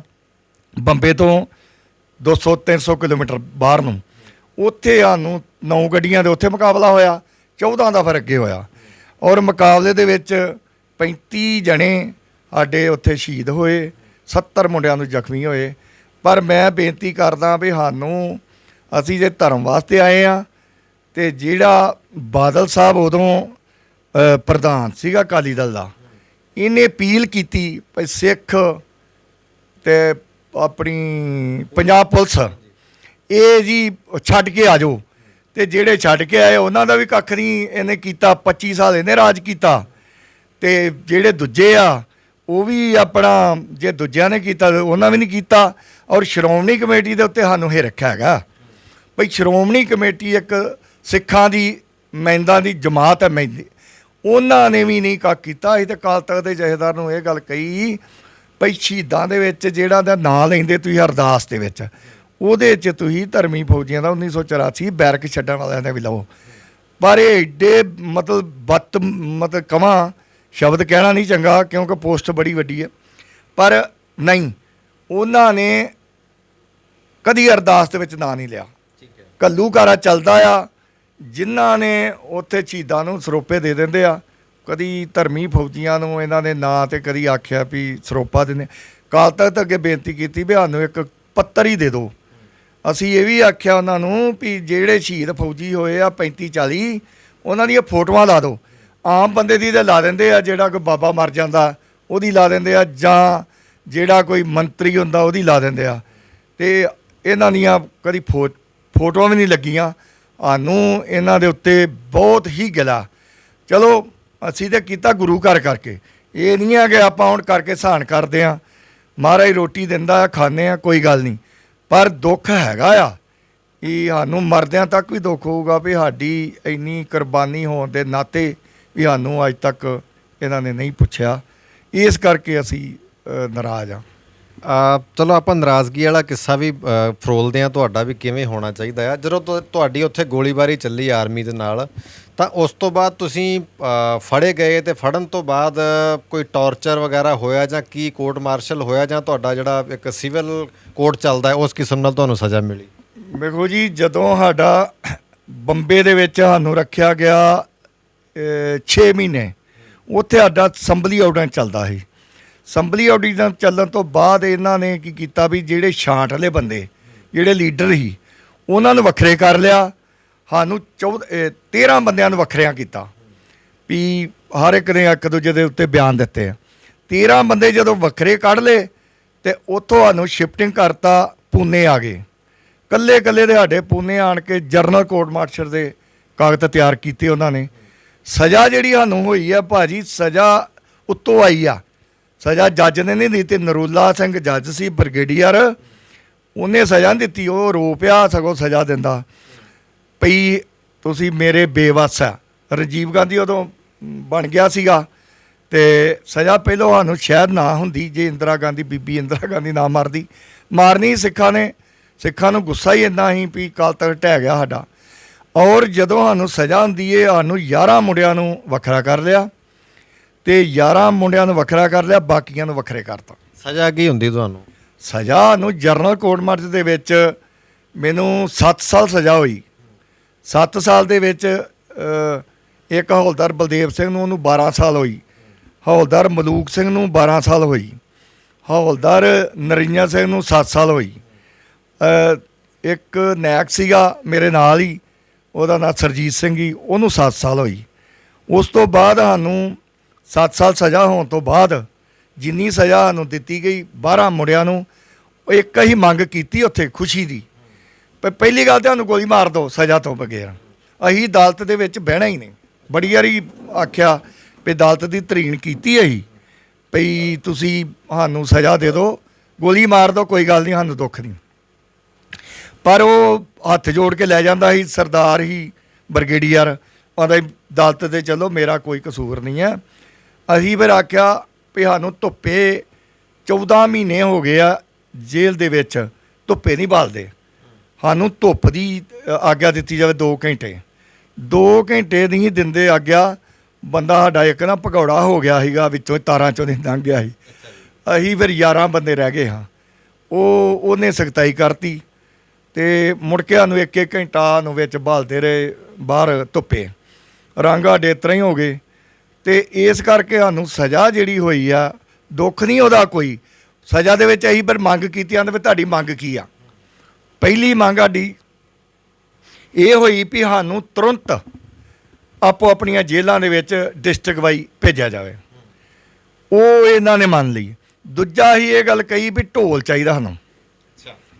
ਬੰਬੇ ਤੋਂ 200-300 ਕਿਲੋਮੀਟਰ ਬਾਹਰ ਨੂੰ, ਉੱਥੇ ਸਾਨੂੰ 9 ਗੱਡੀਆਂ ਦੇ ਉੱਥੇ ਮੁਕਾਬਲਾ ਹੋਇਆ, 14 ਦਾ ਫਿਰ ਅੱਗੇ ਹੋਇਆ। ਔਰ ਮੁਕਾਬਲੇ ਦੇ ਵਿੱਚ 35 ਜਣੇ ਸਾਡੇ ਉੱਥੇ ਸ਼ਹੀਦ ਹੋਏ, 70 ਮੁੰਡਿਆਂ ਨੂੰ ਜ਼ਖਮੀ ਹੋਏ। ਪਰ ਮੈਂ ਬੇਨਤੀ ਕਰਦਾ ਵੀ ਸਾਨੂੰ, ਅਸੀਂ ਜੇ ਧਰਮ ਵਾਸਤੇ ਆਏ ਆ ਤੇ ਜਿਹੜਾ ਬਾਦਲ ਸਾਹਿਬ ਉਦੋਂ ਪ੍ਰਧਾਨ ਸੀਗਾ ਅਕਾਲੀ ਦਲ ਦਾ, ਇਹਨੇ ਅਪੀਲ ਕੀਤੀ ਵੀ ਸਿੱਖ ਤੇ ਆਪਣੀ ਪੰਜਾਬ ਪੁਲਿਸ ਇਹ ਜੀ ਛੱਡ ਕੇ ਆ ਜਾਓ। ਤੇ ਜਿਹੜੇ ਛੱਡ ਕੇ ਆਏ ਉਹਨਾਂ ਦਾ ਵੀ ਕੱਖ ਨਹੀਂ ਇਹਨੇ ਕੀਤਾ। 25 ਸਾਲ ਇਹਨੇ ਰਾਜ ਕੀਤਾ ਤੇ ਜਿਹੜੇ ਦੂਜੇ ਆ ਉਹ ਵੀ ਆਪਣਾ, ਜੇ ਦੂਜਿਆਂ ਨੇ ਕੀਤਾ ਉਹਨਾਂ ਵੀ ਨਹੀਂ ਕੀਤਾ। ਔਰ ਸ਼੍ਰੋਮਣੀ ਕਮੇਟੀ ਦੇ ਉੱਤੇ ਸਾਨੂੰ ਇਹ ਰੱਖਿਆ ਹੈਗਾ ਭਈ ਸ਼੍ਰੋਮਣੀ ਕਮੇਟੀ ਇੱਕ ਸਿੱਖਾਂ ਦੀ ਮੈਂਦਾਂ ਦੀ ਜਮਾਤ ਹੈ। ਉਹਨਾਂ ਨੇ ਵੀ ਨਹੀਂ ਕੱਖ ਕੀਤਾ। ਅਸੀਂ ਤਾਂ ਅਕਾਲ ਤਖ਼ਤ ਦੇ ਜਥੇਦਾਰ ਨੂੰ ਇਹ ਗੱਲ ਕਹੀ ਭਈ ਸ਼ਹੀਦਾਂ ਦੇ ਵਿੱਚ ਜਿਹੜਾ ਦਾ ਨਾਂ ਲੈਂਦੇ ਤੁਸੀਂ ਅਰਦਾਸ ਦੇ ਵਿੱਚ, ਉਹਦੇ 'ਚ ਤੁਸੀਂ ਧਰਮੀ ਫੌਜੀਆਂ ਦਾ 1984 ਬੈਰਕ ਛੱਡਣ ਵਾਲਿਆਂ ਦਾ ਵੀ ਲਓ। ਪਰ ਇਹ ਏਡੇ ਮਤਲਬ ਕਵਾਂ ਸ਼ਬਦ ਕਹਿਣਾ ਨਹੀਂ ਚੰਗਾ ਕਿਉਂਕਿ ਪੋਸਟ ਬੜੀ ਵੱਡੀ ਹੈ, ਪਰ ਨਹੀਂ, ਉਹਨਾਂ ਨੇ ਕਦੀ ਅਰਦਾਸ ਦੇ ਵਿੱਚ ਨਾਂ ਨਹੀਂ ਲਿਆ। ਘੱਲੂਘਾਰਾ ਚੱਲਦਾ ਆ, ਜਿਨ੍ਹਾਂ ਨੇ ਉੱਥੇ ਸ਼ਹੀਦਾਂ ਨੂੰ ਸਰੋਪੇ ਦੇ ਦਿੰਦੇ ਆ। ਕਦੀ ਧਰਮੀ ਫੌਜੀਆਂ ਨੂੰ ਇਹਨਾਂ ਦੇ ਨਾਂ 'ਤੇ ਕਦੀ ਆਖਿਆ ਵੀ ਸਰੋਪਾ ਦਿੰਦੇ। ਅਕਾਲ ਤਖ਼ਤ ਅੱਗੇ ਬੇਨਤੀ ਕੀਤੀ ਵੀ ਸਾਨੂੰ ਇੱਕ ਪੱਤਰ ਹੀ ਦੇ ਦਿਓ। ਅਸੀਂ ਇਹ ਵੀ ਆਖਿਆ ਉਹਨਾਂ ਨੂੰ ਵੀ ਜਿਹੜੇ ਸ਼ਹੀਦ ਫੌਜੀ ਹੋਏ ਆ 35-40, ਉਹਨਾਂ ਦੀਆਂ ਫੋਟੋਆਂ ਲਾ ਦਿਓ। ਆਮ ਬੰਦੇ ਦੀ ਤਾਂ ਲਾ ਦਿੰਦੇ ਆ, ਜਿਹੜਾ ਕੋਈ ਬਾਬਾ ਮਰ ਜਾਂਦਾ ਉਹਦੀ ਲਾ ਦਿੰਦੇ ਆ, ਜਾਂ ਜਿਹੜਾ ਕੋਈ ਮੰਤਰੀ ਹੁੰਦਾ ਉਹਦੀ ਲਾ ਦਿੰਦੇ ਆ। ਤੇ ਇਹਨਾਂ ਦੀਆਂ ਕਦੀ ਫੋਟੋਆਂ ਵੀ ਨਹੀਂ ਲੱਗੀਆਂ। ਸਾਨੂੰ ਇਹਨਾਂ ਦੇ ਉੱਤੇ ਬਹੁਤ ਹੀ ਗਿਲਾ। ਚਲੋ ਅਸੀਂ ਤਾਂ ਕੀਤਾ ਗੁਰੂ ਘਰ ਕਰਕੇ, ਇਹ ਨਹੀਂ ਹੈ ਕਿ ਆਪਾਂ ਹੁਣ ਕਰਕੇ ਸਹਾਨ ਕਰਦੇ ਹਾਂ। ਮਹਾਰਾਜ ਰੋਟੀ ਦਿੰਦਾ ਆ, ਖਾਂਦੇ ਆ, ਕੋਈ ਗੱਲ ਨਹੀਂ। ਪਰ ਦੁੱਖ ਹੈਗਾ ਆ, ਇਹ ਸਾਨੂੰ ਮਰਦਿਆਂ ਤੱਕ ਵੀ ਦੁੱਖ ਹੋਊਗਾ ਵੀ ਸਾਡੀ ਇੰਨੀ ਕੁਰਬਾਨੀ ਹੋਣ ਦੇ ਨਾਤੇ ਵੀ ਸਾਨੂੰ ਅੱਜ ਤੱਕ ਇਹਨਾਂ ਨੇ ਨਹੀਂ ਪੁੱਛਿਆ। ਇਸ ਕਰਕੇ ਅਸੀਂ ਨਾਰਾਜ਼ ਹਾਂ। ਚਲੋ ਆਪਾਂ ਨਾਰਾਜ਼ਗੀ ਵਾਲਾ ਕਿੱਸਾ ਵੀ ਫਰੋਲਦੇ ਹਾਂ ਤੁਹਾਡਾ ਵੀ ਕਿਵੇਂ ਹੋਣਾ ਚਾਹੀਦਾ ਆ। ਜਦੋਂ ਤੁਹਾਡੀ ਉੱਥੇ ਗੋਲੀਬਾਰੀ ਚੱਲੀ ਆਰਮੀ ਦੇ ਨਾਲ, ਤਾਂ ਉਸ ਤੋਂ ਬਾਅਦ ਤੁਸੀਂ ਫੜੇ ਗਏ ਤੇ ਫੜਨ ਤੋਂ ਬਾਅਦ ਕੋਈ ਟੌਰਚਰ ਵਗੈਰਾ ਹੋਇਆ ਜਾਂ ਕੀ ਕੋਰਟ ਮਾਰਸ਼ਲ ਹੋਇਆ, ਜਾਂ ਤੁਹਾਡਾ ਜਿਹੜਾ ਇੱਕ ਸਿਵਲ ਕੋਰਟ ਚੱਲਦਾ ਹੈ ਉਸ ਕਿਸਮ ਨਾਲ ਤੁਹਾਨੂੰ ਸਜ਼ਾ ਮਿਲੀ? ਵੇਖੋ ਜੀ, ਜਦੋਂ ਸਾਡਾ ਬੰਬੇ ਦੇ ਵਿੱਚ ਸਾਨੂੰ ਰੱਖਿਆ ਗਿਆ 6 ਮਹੀਨੇ, ਉੱਥੇ ਸਾਡਾ ਸੰਭਲੀ ਆਰਡੀਨੈਂਸ ਚੱਲਦਾ ਸੀ। ਸੰਭਲੀ ਆਰਡੀਨੈਂਸ ਚੱਲਣ ਤੋਂ ਬਾਅਦ ਇਹਨਾਂ ਨੇ ਕੀ ਕੀਤਾ ਵੀ ਜਿਹੜੇ ਛਾਂਟ ਵਾਲੇ ਬੰਦੇ, ਜਿਹੜੇ ਲੀਡਰ ਸੀ, ਉਹਨਾਂ ਨੂੰ ਵੱਖਰੇ ਕਰ ਲਿਆ। ਸਾਨੂੰ 13 ਬੰਦਿਆਂ ਨੂੰ ਵੱਖਰਿਆਂ ਕੀਤਾ ਵੀ ਹਰ ਇੱਕ ਨੇ ਇੱਕ ਦੂਜੇ ਦੇ ਉੱਤੇ ਬਿਆਨ ਦਿੱਤੇ ਆ। 13 ਬੰਦੇ ਜਦੋਂ ਵੱਖਰੇ ਕੱਢ ਲਏ ਤੇ ਉੱਥੋਂ ਸਾਨੂੰ ਸ਼ਿਫਟਿੰਗ ਕਰਤਾ, ਪੂਨੇ ਆ ਗਏ। ਕੱਲੇ ਕੱਲੇ ਦੇ ਸਾਡੇ ਪੂਨੇ ਆਣ ਕੇ ਜਰਨਲ ਕੋਰਟ ਮਾਰਸ਼ਲ ਦੇ ਕਾਗਜ਼ ਤਿਆਰ ਕੀਤੇ ਉਹਨਾਂ ਨੇ। ਸਜ਼ਾ ਜਿਹੜੀ ਸਾਨੂੰ ਹੋਈ ਆ ਭਾਜੀ, ਸਜ਼ਾ ਉੱਤੋਂ ਆਈ ਆ। ਸਜ਼ਾ ਜੱਜ ਨੇ ਨਹੀਂ ਦਿੱਤੀ, ਨਰੂਲਾ ਸਿੰਘ ਜੱਜ ਸੀ ਬ੍ਰਿਗੇਡੀਅਰ, ਉਹਨੇ ਸਜ਼ਾ ਨਹੀਂ ਦਿੱਤੀ। ਉਹ ਰੋ ਪਿਆ ਸਗੋਂ ਸਜ਼ਾ ਦਿੰਦਾ ਪਈ ਤੁਸੀਂ ਮੇਰੇ ਬੇਵੱਸ ਆ। ਰਾਜੀਵ ਗਾਂਧੀ ਉਦੋਂ ਬਣ ਗਿਆ ਸੀਗਾ ਤੇ ਸਜ਼ਾ ਪਹਿਲੋਂ ਸਾਨੂੰ ਸ਼ਾਇਦ ਨਾ ਹੁੰਦੀ ਜੇ ਇੰਦਰਾ ਗਾਂਧੀ, ਬੀਬੀ ਇੰਦਰਾ ਗਾਂਧੀ ਨਾ ਮਾਰਨੀ ਸਿੱਖਾਂ ਨੇ। ਸਿੱਖਾਂ ਨੂੰ ਗੁੱਸਾ ਹੀ ਇੰਨਾ ਸੀ ਵੀ ਕੱਲ੍ਹ ਤੱਕ ਢਹਿ ਗਿਆ ਸਾਡਾ। ਔਰ ਜਦੋਂ ਸਾਨੂੰ ਸਜ਼ਾ ਹੁੰਦੀ ਹੈ, ਸਾਨੂੰ 11 ਮੁੰਡਿਆਂ ਨੂੰ ਵੱਖਰਾ ਕਰ ਲਿਆ ਤੇ 11 ਮੁੰਡਿਆਂ ਨੂੰ ਵੱਖਰਾ ਕਰ ਲਿਆ, ਬਾਕੀਆਂ ਨੂੰ ਵੱਖਰੇ ਕਰਤਾ। ਸਜ਼ਾ ਕੀ ਹੁੰਦੀ ਤੁਹਾਨੂੰ? ਸਜ਼ਾ ਨੂੰ ਜਰਨਲ ਕੋਰਟ ਮਾਰਚ ਦੇ ਵਿੱਚ ਮੈਨੂੰ 7 ਸਾਲ ਸਜ਼ਾ ਹੋਈ। 7 ਸਾਲ ਦੇ ਵਿੱਚ ਇੱਕ ਹੌਲਦਾਰ ਬਲਦੇਵ ਸਿੰਘ ਨੂੰ, ਉਹਨੂੰ 12 ਸਾਲ ਹੋਈ। ਹੌਲਦਾਰ ਮਲੂਕ ਸਿੰਘ ਨੂੰ 12 ਸਾਲ ਹੋਈ। ਹੌਲਦਾਰ ਨਰਿੰਜਨ ਸਿੰਘ ਨੂੰ 7 ਸਾਲ ਹੋਈ। ਇੱਕ ਨੈਕ ਸੀਗਾ ਮੇਰੇ ਨਾਲ ਹੀ, ਉਹਦਾ ਨਾਂ ਸਰਜੀਤ ਸਿੰਘ ਹੀ, ਉਹਨੂੰ 7 ਸਾਲ ਹੋਈ। ਉਸ ਤੋਂ ਬਾਅਦ ਸਾਨੂੰ 7 ਸਾਲ ਸਜ਼ਾ ਹੋਣ ਤੋਂ ਬਾਅਦ ਜਿੰਨੀ ਸਜ਼ਾ ਸਾਨੂੰ ਦਿੱਤੀ ਗਈ 12 ਮੁੰਡਿਆਂ ਨੂੰ, ਇੱਕ ਹੀ ਮੰਗ ਕੀਤੀ ਉੱਥੇ ਖੁਸ਼ੀ ਦੀ, ਪਹਿਲੀ ਗੱਲ ਤਾਂ ਸਾਨੂੰ ਗੋਲੀ ਮਾਰ ਦਿਓ ਸਜ਼ਾ ਤੋਂ ਬਗੈਰ। ਅਸੀਂ ਅਦਾਲਤ ਦੇ ਵਿੱਚ ਬਹਿਣਾ ਹੀ ਨਹੀਂ। ਬੜੀ ਵਾਰੀ ਆਖਿਆ ਵੀ ਅਦਾਲਤ ਦੀ ਤਰੀਨ ਕੀਤੀ ਅਸੀਂ ਵੀ ਤੁਸੀਂ ਸਾਨੂੰ ਸਜ਼ਾ ਦੇ ਦਿਓ, ਗੋਲੀ ਮਾਰ ਦਿਓ, ਕੋਈ ਗੱਲ ਨਹੀਂ, ਸਾਨੂੰ ਦੁੱਖ ਨਹੀਂ। ਪਰ ਉਹ ਹੱਥ ਜੋੜ ਕੇ ਲੈ ਜਾਂਦਾ ਸੀ, ਸਰਦਾਰ ਹੀ ਬ੍ਰਿਗੇਡੀਅਰ, ਆਉਂਦਾ ਅਦਾਲਤ ਦੇ ਚਲੋ ਮੇਰਾ ਕੋਈ ਕਸੂਰ ਨਹੀਂ ਹੈ। ਅਸੀਂ ਫਿਰ ਆਖਿਆ ਵੀ ਸਾਨੂੰ ਧੁੱਪੇ 14 ਮਹੀਨੇ ਹੋ ਗਏ ਆ ਜੇਲ੍ਹ ਦੇ ਵਿੱਚ, ਧੁੱਪੇ ਨਹੀਂ ਬਾਲਦੇ। ਸਾਨੂੰ ਧੁੱਪ ਦੀ ਆਗਿਆ ਦਿੱਤੀ ਜਾਵੇ 2 ਘੰਟੇ। 2 ਘੰਟੇ ਨਹੀਂ ਦਿੰਦੇ ਆਗਿਆ। ਬੰਦਾ ਸਾਡਾ ਇੱਕ ਨਾ ਭਗੌੜਾ ਹੋ ਗਿਆ ਸੀਗਾ, ਵਿੱਚੋਂ ਤਾਰਾਂ ਚੋਂ ਦੀ ਲੰਘ ਗਿਆ ਸੀ। ਅਸੀਂ ਫਿਰ 11 ਬੰਦੇ ਰਹਿ ਗਏ ਹਾਂ। ਉਹਨੇ ਸਖਤਾਈ ਕਰਤੀ ਤੇ ਮੁੜ ਕੇ ਸਾਨੂੰ 1-1 ਘੰਟਾ ਨੂੰ ਵਿੱਚ ਬਾਲਦੇ ਰਹੇ ਬਾਹਰ ਧੁੱਪੇ। ਰੰਗ ਸਾਡੇ ਇਸ ਤਰ੍ਹਾਂ ਹੀ ਹੋ ਗਏ ਤੇ ਇਸ ਕਰਕੇ ਸਾਨੂੰ ਸਜ਼ਾ ਜਿਹੜੀ ਹੋਈ ਆ, ਦੁੱਖ ਨਹੀਂ ਉਹਦਾ ਕੋਈ। ਸਜ਼ਾ ਦੇ ਵਿੱਚ ਅਸੀਂ ਪਰ ਮੰਗ ਕੀਤੀ ਜਾਂਦੇ ਵੀ ਤੁਹਾਡੀ ਮੰਗ ਕੀ ਆ। ਪਹਿਲੀ ਮੰਗ ਸਾਡੀ ਇਹ ਹੋਈ ਵੀ ਸਾਨੂੰ ਤੁਰੰਤ ਆਪੋ ਆਪਣੀਆਂ ਜੇਲ੍ਹਾਂ ਦੇ ਵਿੱਚ ਡਿਸਟ੍ਰਿਕਟ ਵਾਈ ਭੇਜਿਆ ਜਾਵੇ। ਉਹ ਇਹਨਾਂ ਨੇ ਮੰਨ ਲਈ। ਦੂਜਾ ਹੀ ਇਹ ਗੱਲ ਕਹੀ ਵੀ ਢੋਲ ਚਾਹੀਦਾ ਸਾਨੂੰ।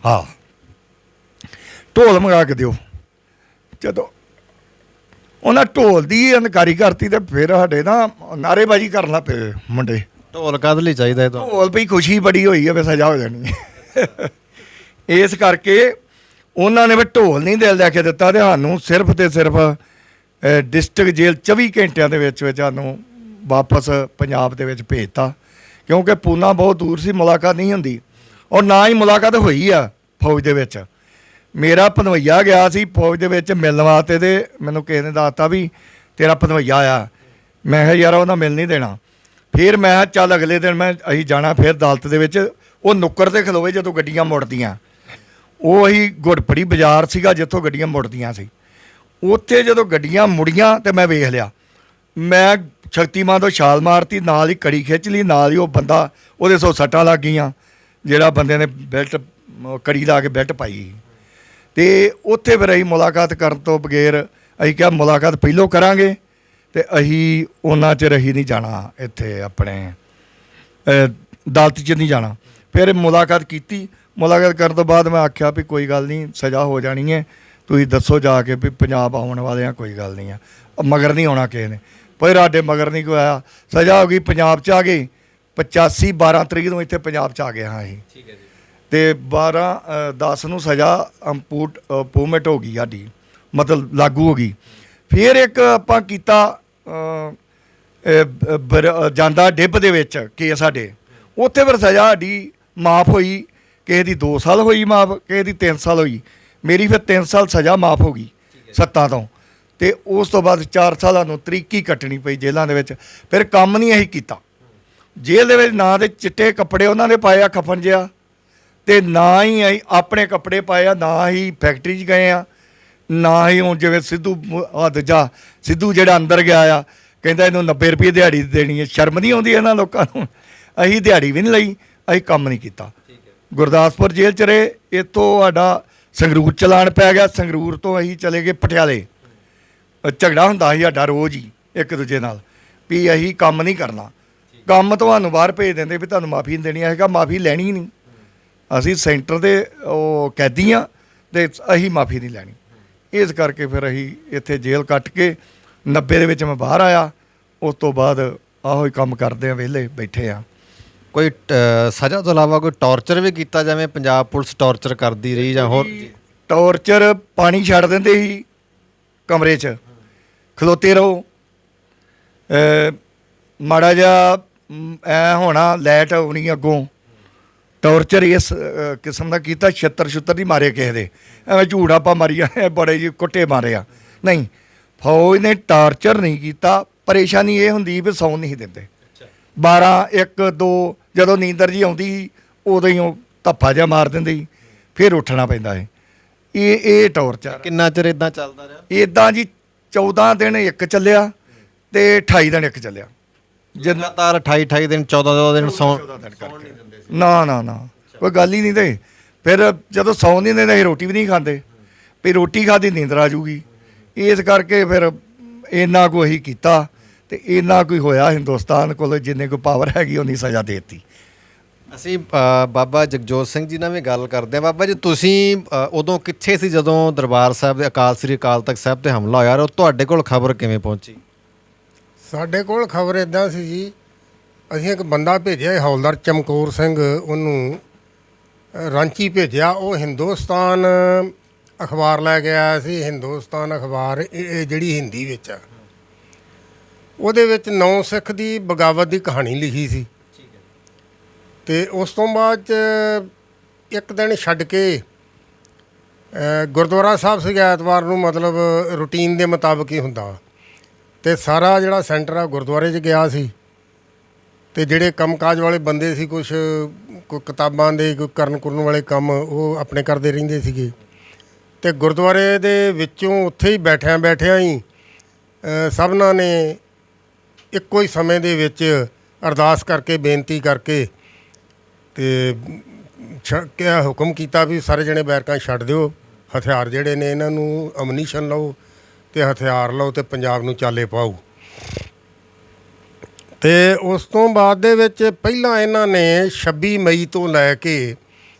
ਹਾਂ, ਢੋਲ ਮੰਗਾ ਕੇ ਦਿਓ। ਜਦੋਂ ਉਹਨਾਂ ਢੋਲ ਦੀ ਇਨਕਾਰੀ ਕਰਤੀ ਤੇ ਫਿਰ ਸਾਡੇ ਨਾ ਨਾਅਰੇਬਾਜ਼ੀ ਕਰਨ ਲੱਗ ਪਏ ਮੁੰਡੇ। ਢੋਲ ਕਾਹਦੇ ਲਈ ਚਾਹੀਦਾ? ਢੋਲ ਵੀ ਖੁਸ਼ੀ ਬੜੀ ਹੋਈ ਹੈ ਵੀ ਸਜ਼ਾ ਹੋ ਜਾਣੀ ਹੈ। ਇਸ ਕਰਕੇ ਉਹਨਾਂ ਨੇ ਵੀ ਢੋਲ ਨਹੀਂ ਦਿਲ ਲੈ ਕੇ ਦਿੱਤਾ ਤੇ ਸਾਨੂੰ ਸਿਰਫ ਤੇ ਸਿਰਫ ਡਿਸਟ੍ਰਿਕਟ ਜੇਲ੍ਹ 24 ਘੰਟਿਆਂ ਦੇ ਵਿੱਚ ਸਾਨੂੰ ਵਾਪਸ ਪੰਜਾਬ ਦੇ ਵਿੱਚ ਭੇਜਤਾ। ਕਿਉਂਕਿ ਪੂਨਾ ਬਹੁਤ ਦੂਰ ਸੀ, ਮੁਲਾਕਾਤ ਨਹੀਂ ਹੁੰਦੀ। ਔਰ ਨਾ ਹੀ ਮੁਲਾਕਾਤ ਹੋਈ ਆ ਫੌਜ ਦੇ ਵਿੱਚ। ਮੇਰਾ ਭਨਵਈਆ ਗਿਆ ਸੀ ਫੌਜ ਦੇ ਵਿੱਚ ਮਿਲਣ ਵਾਸਤੇ ਤੇ ਮੈਨੂੰ ਕਿਸੇ ਨੇ ਦੱਸਤਾ ਵੀ ਤੇਰਾ ਭਨਵਈਆ ਆ। ਮੈਂ ਕਿਹਾ ਯਾਰ ਉਹਨਾਂ ਮਿਲ ਨਹੀਂ ਦੇਣਾ। ਫਿਰ ਮੈਂ ਕਿਹਾ ਚੱਲ ਅਗਲੇ ਦਿਨ ਅਸੀਂ ਜਾਣਾ ਫਿਰ ਅਦਾਲਤ ਦੇ ਵਿੱਚ। ਉਹ ਨੁੱਕਰ 'ਤੇ ਖਲੋਵੇ ਜਦੋਂ ਗੱਡੀਆਂ ਮੁੜਦੀਆਂ। ਉਹ ਅਸੀਂ ਗੁੜਪੜੀ ਬਾਜ਼ਾਰ ਸੀਗਾ ਜਿੱਥੋਂ ਗੱਡੀਆਂ ਮੁੜਦੀਆਂ ਸੀ। ਉੱਥੇ ਜਦੋਂ ਗੱਡੀਆਂ ਮੁੜੀਆਂ ਤੇ ਮੈਂ ਵੇਖ ਲਿਆ। ਮੈਂ ਸ਼ਕਤੀਮਾਨ ਤੋਂ ਛਾਲ ਮਾਰਤੀ, ਨਾਲ ਹੀ ਕੜੀ ਖਿੱਚ ਲਈ, ਨਾਲ ਹੀ ਉਹ ਬੰਦਾ ਉਹਦੇ ਸੋ ਸੱਟਾਂ ਲੱਗ ਗਈਆਂ, ਜਿਹੜਾ ਬੰਦੇ ਨੇ ਬੈਲਟ ਕੜੀ ਲਾ ਕੇ ਬੈਲਟ ਪਾਈ। ਅਤੇ ਉੱਥੇ ਫਿਰ ਅਸੀਂ ਮੁਲਾਕਾਤ ਕਰਨ ਤੋਂ ਬਗੈਰ ਅਸੀਂ ਕਿਹਾ ਮੁਲਾਕਾਤ ਪਹਿਲੋਂ ਕਰਾਂਗੇ ਤੇ ਅਸੀਂ ਉਹਨਾਂ ਚਿਰ ਅਸੀਂ ਨਹੀਂ ਜਾਣਾ, ਇੱਥੇ ਆਪਣੇ ਅਦਾਲਤ 'ਚ ਨਹੀਂ ਜਾਣਾ। ਫਿਰ ਮੁਲਾਕਾਤ ਕੀਤੀ। ਮੁਲਾਕਾਤ ਕਰਨ ਤੋਂ ਬਾਅਦ ਮੈਂ ਆਖਿਆ ਵੀ ਕੋਈ ਗੱਲ ਨਹੀਂ, ਸਜ਼ਾ ਹੋ ਜਾਣੀ ਹੈ, ਤੁਸੀਂ ਦੱਸੋ ਜਾ ਕੇ ਵੀ ਪੰਜਾਬ ਆਉਣ ਵਾਲੇ ਆ, ਕੋਈ ਗੱਲ ਨਹੀਂ ਆ, ਮਗਰ ਨਹੀਂ ਆਉਣਾ ਕਿਸੇ ਨੇ। ਪਰ ਸਾਡੇ ਮਗਰ ਨਹੀਂ ਕੋਈ ਆਇਆ। ਸਜ਼ਾ ਹੋ ਗਈ, ਪੰਜਾਬ 'ਚ ਆ ਗਏ। 85 12 ਤਰੀਕ ਨੂੰ ਇੱਥੇ ਪੰਜਾਬ 'ਚ ਆ ਗਏ ਹਾਂ ਅਸੀਂ। ਠੀਕ ਹੈ ਜੀ। ਅਤੇ 12/10 ਨੂੰ ਸਜ਼ਾ ਇੰਪੂਰਮੈਂਟ ਹੋ ਗਈ ਸਾਡੀ, ਮਤਲਬ ਲਾਗੂ ਹੋ ਗਈ। ਫਿਰ ਇੱਕ ਆਪਾਂ ਕੀਤਾ ਜਾਂਦਾ ਡਿੱਬ ਦੇ ਵਿੱਚ ਕੇਸ ਸਾਡੇ, ਉੱਥੇ ਫਿਰ ਸਜ਼ਾ ਸਾਡੀ ਮਾਫ ਹੋਈ, ਕਿਸੇ ਦੀ 2 ਸਾਲ ਹੋਈ ਮਾਫ, ਕਿਸੇ ਦੀ 3 ਸਾਲ ਹੋਈ। ਮੇਰੀ ਫਿਰ 3 ਸਾਲ ਸਜ਼ਾ ਮਾਫ ਹੋ ਗਈ 7 ਤੋਂ, ਤੇ ਉਸ ਤੋਂ ਬਾਅਦ 4 ਸਾਲਾਂ ਨੂੰ ਤਰੀਕੀ ਕੱਟਣੀ ਪਈ ਜੇਲ੍ਹਾਂ ਦੇ ਵਿੱਚ। ਫਿਰ ਕੰਮ ਨਹੀਂ ਅਸੀਂ ਕੀਤਾ ਜੇਲ੍ਹ ਦੇ ਵਿੱਚ, ਨਾ ਦੇ ਚਿੱਟੇ ਕੱਪੜੇ ਉਹਨਾਂ ਨੇ ਪਾਏ ਆ ਕਫਨ ਜਿਹਾ, ਤੇ ਨਾ ਹੀ ਅਸੀਂ ਆਪਣੇ ਕੱਪੜੇ ਪਾਏ ਆ, ਨਾ ਹੀ ਫੈਕਟਰੀ 'ਚ ਗਏ ਆ, ਨਾ ਹੀ ਹੁਣ ਜਿਵੇਂ ਸਿੱਧੂ ਦੂਜਾ ਸਿੱਧੂ ਜਿਹੜਾ ਅੰਦਰ ਗਿਆ ਆ, ਕਹਿੰਦਾ ਇਹਨੂੰ 90 ਰੁਪਏ ਦਿਹਾੜੀ ਦੇਣੀ ਹੈ। ਸ਼ਰਮ ਨਹੀਂ ਆਉਂਦੀ ਇਹਨਾਂ ਲੋਕਾਂ ਨੂੰ? ਅਸੀਂ ਦਿਹਾੜੀ ਵੀ ਨਹੀਂ ਲਈ, ਅਸੀਂ ਕੰਮ ਨਹੀਂ ਕੀਤਾ। ਗੁਰਦਾਸਪੁਰ ਜੇਲ੍ਹ 'ਚ ਰਹੇ, ਇੱਥੋਂ ਸਾਡਾ ਸੰਗਰੂਰ ਚਲਾਣ ਪੈ ਗਿਆ, ਸੰਗਰੂਰ ਤੋਂ ਅਸੀਂ ਚਲੇ ਗਏ ਪਟਿਆਲੇ। ਝਗੜਾ ਹੁੰਦਾ ਸੀ ਸਾਡਾ ਰੋਜ਼ ਹੀ ਇੱਕ ਦੂਜੇ ਨਾਲ ਵੀ ਅਸੀਂ ਕੰਮ ਨਹੀਂ ਕਰਨਾ, ਕੰਮ ਤੁਹਾਨੂੰ ਬਾਹਰ ਭੇਜ ਦਿੰਦੇ ਵੀ ਤੁਹਾਨੂੰ ਮਾਫੀ ਨਹੀਂ ਦੇਣੀ। ਹੈਗਾ ਮਾਫੀ ਲੈਣੀ ਨਹੀਂ, ਅਸੀਂ ਸੈਂਟਰ ਦੇ ਉਹ ਕੈਦੀ ਹਾਂ ਅਤੇ ਅਸੀਂ ਮਾਫੀ ਨਹੀਂ ਲੈਣੀ। ਇਸ ਕਰਕੇ ਫਿਰ ਅਸੀਂ ਇੱਥੇ ਜੇਲ੍ਹ ਕੱਟ ਕੇ 90 ਦੇ ਵਿੱਚ ਮੈਂ ਬਾਹਰ ਆਇਆ। ਉਸ ਤੋਂ ਬਾਅਦ ਆਹੋ ਹੀ ਕੰਮ ਕਰਦੇ ਆ, ਵਿਹਲੇ ਬੈਠੇ ਆ। ਕੋਈ ਸਜ਼ਾ ਤੋਂ ਇਲਾਵਾ ਕੋਈ ਟੌਰਚਰ ਵੀ ਕੀਤਾ, ਜਿਵੇਂ ਪੰਜਾਬ ਪੁਲਿਸ ਟੌਰਚਰ ਕਰਦੀ ਰਹੀ ਜਾਂ ਹੋਰ? ਟੌਰਚਰ, ਪਾਣੀ ਛੱਡ ਦਿੰਦੇ ਸੀ ਕਮਰੇ 'ਚ, ਖਲੋਤੇ ਰਹੋ, ਮਾੜਾ ਜਿਹਾ ਐ ਹੋਣਾ ਲਾਈਟ ਆਉਣੀ ਅੱਗੋਂ। ਟੌਰਚਰ ਇਸ ਕਿਸਮ ਦਾ ਕੀਤਾ, ਛਿੱਤਰ ਨਹੀਂ ਮਾਰੇ ਕਿਸੇ ਦੇ, ਐਵੇਂ ਝੂਠ ਆਪਾਂ ਮਾਰੀ ਜਾਂਦੇ, ਬੜੇ ਜੀ ਕੁੱਟੇ ਮਾਰੇ ਆ। ਨਹੀਂ, ਫੌਜ ਨੇ ਟਾਰਚਰ ਨਹੀਂ ਕੀਤਾ। ਪਰੇਸ਼ਾਨੀ ਇਹ ਹੁੰਦੀ ਵੀ ਸੌਣ ਨਹੀਂ ਦਿੰਦੇ। 12, 1, 2 ਜਦੋਂ ਨੀਂਦਰ ਜੀ ਆਉਂਦੀ ਸੀ ਉਦੋਂ ਹੀ ਉਹ ਧੱਫਾ ਜਿਹਾ ਮਾਰ ਦਿੰਦੇ ਸੀ, ਫਿਰ ਉੱਠਣਾ ਪੈਂਦਾ ਹੈ। ਇਹ ਟੌਰਚਰ ਕਿੰਨਾ ਚਿਰ ਇਦਾਂ ਚੱਲਦਾ ਰਿਹਾ? ਇੱਦਾਂ ਜੀ 14 ਦਿਨ ਇੱਕ ਚੱਲਿਆ ਤੇ 28 ਦਿਨ ਇੱਕ ਚੱਲਿਆ। ਲਗਾਤਾਰ 28 ਦਿਨ 14 ਦਿਨ ਸੌਣ ਨਾ ਕੋਈ ਗੱਲ ਹੀ ਨਹੀਂ। ਤੇ ਫਿਰ ਜਦੋਂ ਸੌਣ ਨਹੀਂ ਦਿੰਦੇ ਅਸੀਂ ਰੋਟੀ ਵੀ ਨਹੀਂ ਖਾਂਦੇ, ਵੀ ਰੋਟੀ ਖਾਧੀ ਨੀਂਦਰ ਆ ਜੂਗੀ। ਇਸ ਕਰਕੇ ਫਿਰ ਇੰਨਾ ਕੁ ਅਸੀਂ ਕੀਤਾ, ਤੇ ਇੰਨਾ ਕੋਈ ਹੋਇਆ ਹਿੰਦੁਸਤਾਨ ਕੋਲ ਜਿੰਨੇ ਕੋਈ ਪਾਵਰ ਹੈਗੀ ਉਨੀ ਸਜ਼ਾ ਦੇ ਦਿੱਤੀ। ਅਸੀਂ ਬਾਬਾ ਜਗਜੋਤ ਸਿੰਘ ਜੀ ਨਾਲ ਵੀ ਗੱਲ ਕਰਦੇ ਹਾਂ। ਬਾਬਾ ਜੀ, ਤੁਸੀਂ ਉਦੋਂ ਕਿੱਥੇ ਸੀ ਜਦੋਂ ਦਰਬਾਰ ਸਾਹਿਬ ਦੇ ਸ੍ਰੀ ਅਕਾਲ ਤਖਤ ਸਾਹਿਬ 'ਤੇ ਹਮਲਾ ਹੋਇਆ, ਔਰ ਤੁਹਾਡੇ ਕੋਲ ਖਬਰ ਕਿਵੇਂ ਪਹੁੰਚੀ? ਸਾਡੇ ਕੋਲ ਖਬਰ ਇੱਦਾਂ ਸੀ ਜੀ, ਅਸੀਂ ਇੱਕ ਬੰਦਾ ਭੇਜਿਆ ਹੌਲਦਾਰ ਚਮਕੌਰ ਸਿੰਘ, ਉਹਨੂੰ ਰਾਂਚੀ ਭੇਜਿਆ। ਉਹ ਹਿੰਦੁਸਤਾਨ ਅਖਬਾਰ ਲੈ ਕੇ ਆਇਆ ਸੀ। ਹਿੰਦੁਸਤਾਨ ਅਖਬਾਰ ਇਹ ਜਿਹੜੀ ਹਿੰਦੀ ਵਿੱਚ ਆ, ਉਹਦੇ ਵਿੱਚ 9 ਸਿੱਖ ਦੀ ਬਗਾਵਤ ਦੀ ਕਹਾਣੀ ਲਿਖੀ ਸੀ। ਅਤੇ ਉਸ ਤੋਂ ਬਾਅਦ 'ਚ ਇੱਕ ਦਿਨ ਛੱਡ ਕੇ ਗੁਰਦੁਆਰਾ ਸਾਹਿਬ ਸੀਗਾ ਐਤਵਾਰ ਨੂੰ, ਮਤਲਬ ਰੂਟੀਨ ਦੇ ਮੁਤਾਬਕ ਹੀ ਹੁੰਦਾ, ਅਤੇ ਸਾਰਾ ਜਿਹੜਾ ਸੈਂਟਰ ਆ ਗੁਰਦੁਆਰੇ 'ਚ ਗਿਆ ਸੀ। ਅਤੇ ਜਿਹੜੇ ਕੰਮਕਾਜ ਵਾਲੇ ਬੰਦੇ ਸੀ, ਕੋਈ ਕਿਤਾਬਾਂ ਦੇ, ਕੋਈ ਕਰਨ ਵਾਲੇ ਕੰਮ, ਉਹ ਆਪਣੇ ਕਰਦੇ ਰਹਿੰਦੇ ਸੀਗੇ। ਅਤੇ ਗੁਰਦੁਆਰੇ ਦੇ ਵਿੱਚੋਂ ਉੱਥੇ ਹੀ ਬੈਠਿਆਂ ਹੀ ਸਭਨਾਂ ਨੇ ਇੱਕੋ ਹੀ ਸਮੇਂ ਦੇ ਵਿੱਚ ਅਰਦਾਸ ਕਰਕੇ, ਬੇਨਤੀ ਕਰਕੇ, ਅਤੇ ਕਿਹਾ, ਹੁਕਮ ਕੀਤਾ ਵੀ ਸਾਰੇ ਜਣੇ ਬੈਰਕਾਂ ਛੱਡ ਦਿਓ, ਹਥਿਆਰ ਜਿਹੜੇ ਨੇ ਇਹਨਾਂ ਨੂੰ ਅਮਨੀਸ਼ਨ ਲਓ ਅਤੇ ਹਥਿਆਰ ਲਓ ਅਤੇ ਪੰਜਾਬ ਨੂੰ ਚਾਲੇ ਪਾਓ। ਅਤੇ ਉਸ ਤੋਂ ਬਾਅਦ ਦੇ ਵਿੱਚ ਪਹਿਲਾਂ ਇਹਨਾਂ ਨੇ 26 ਮਈ ਤੋਂ ਲੈ ਕੇ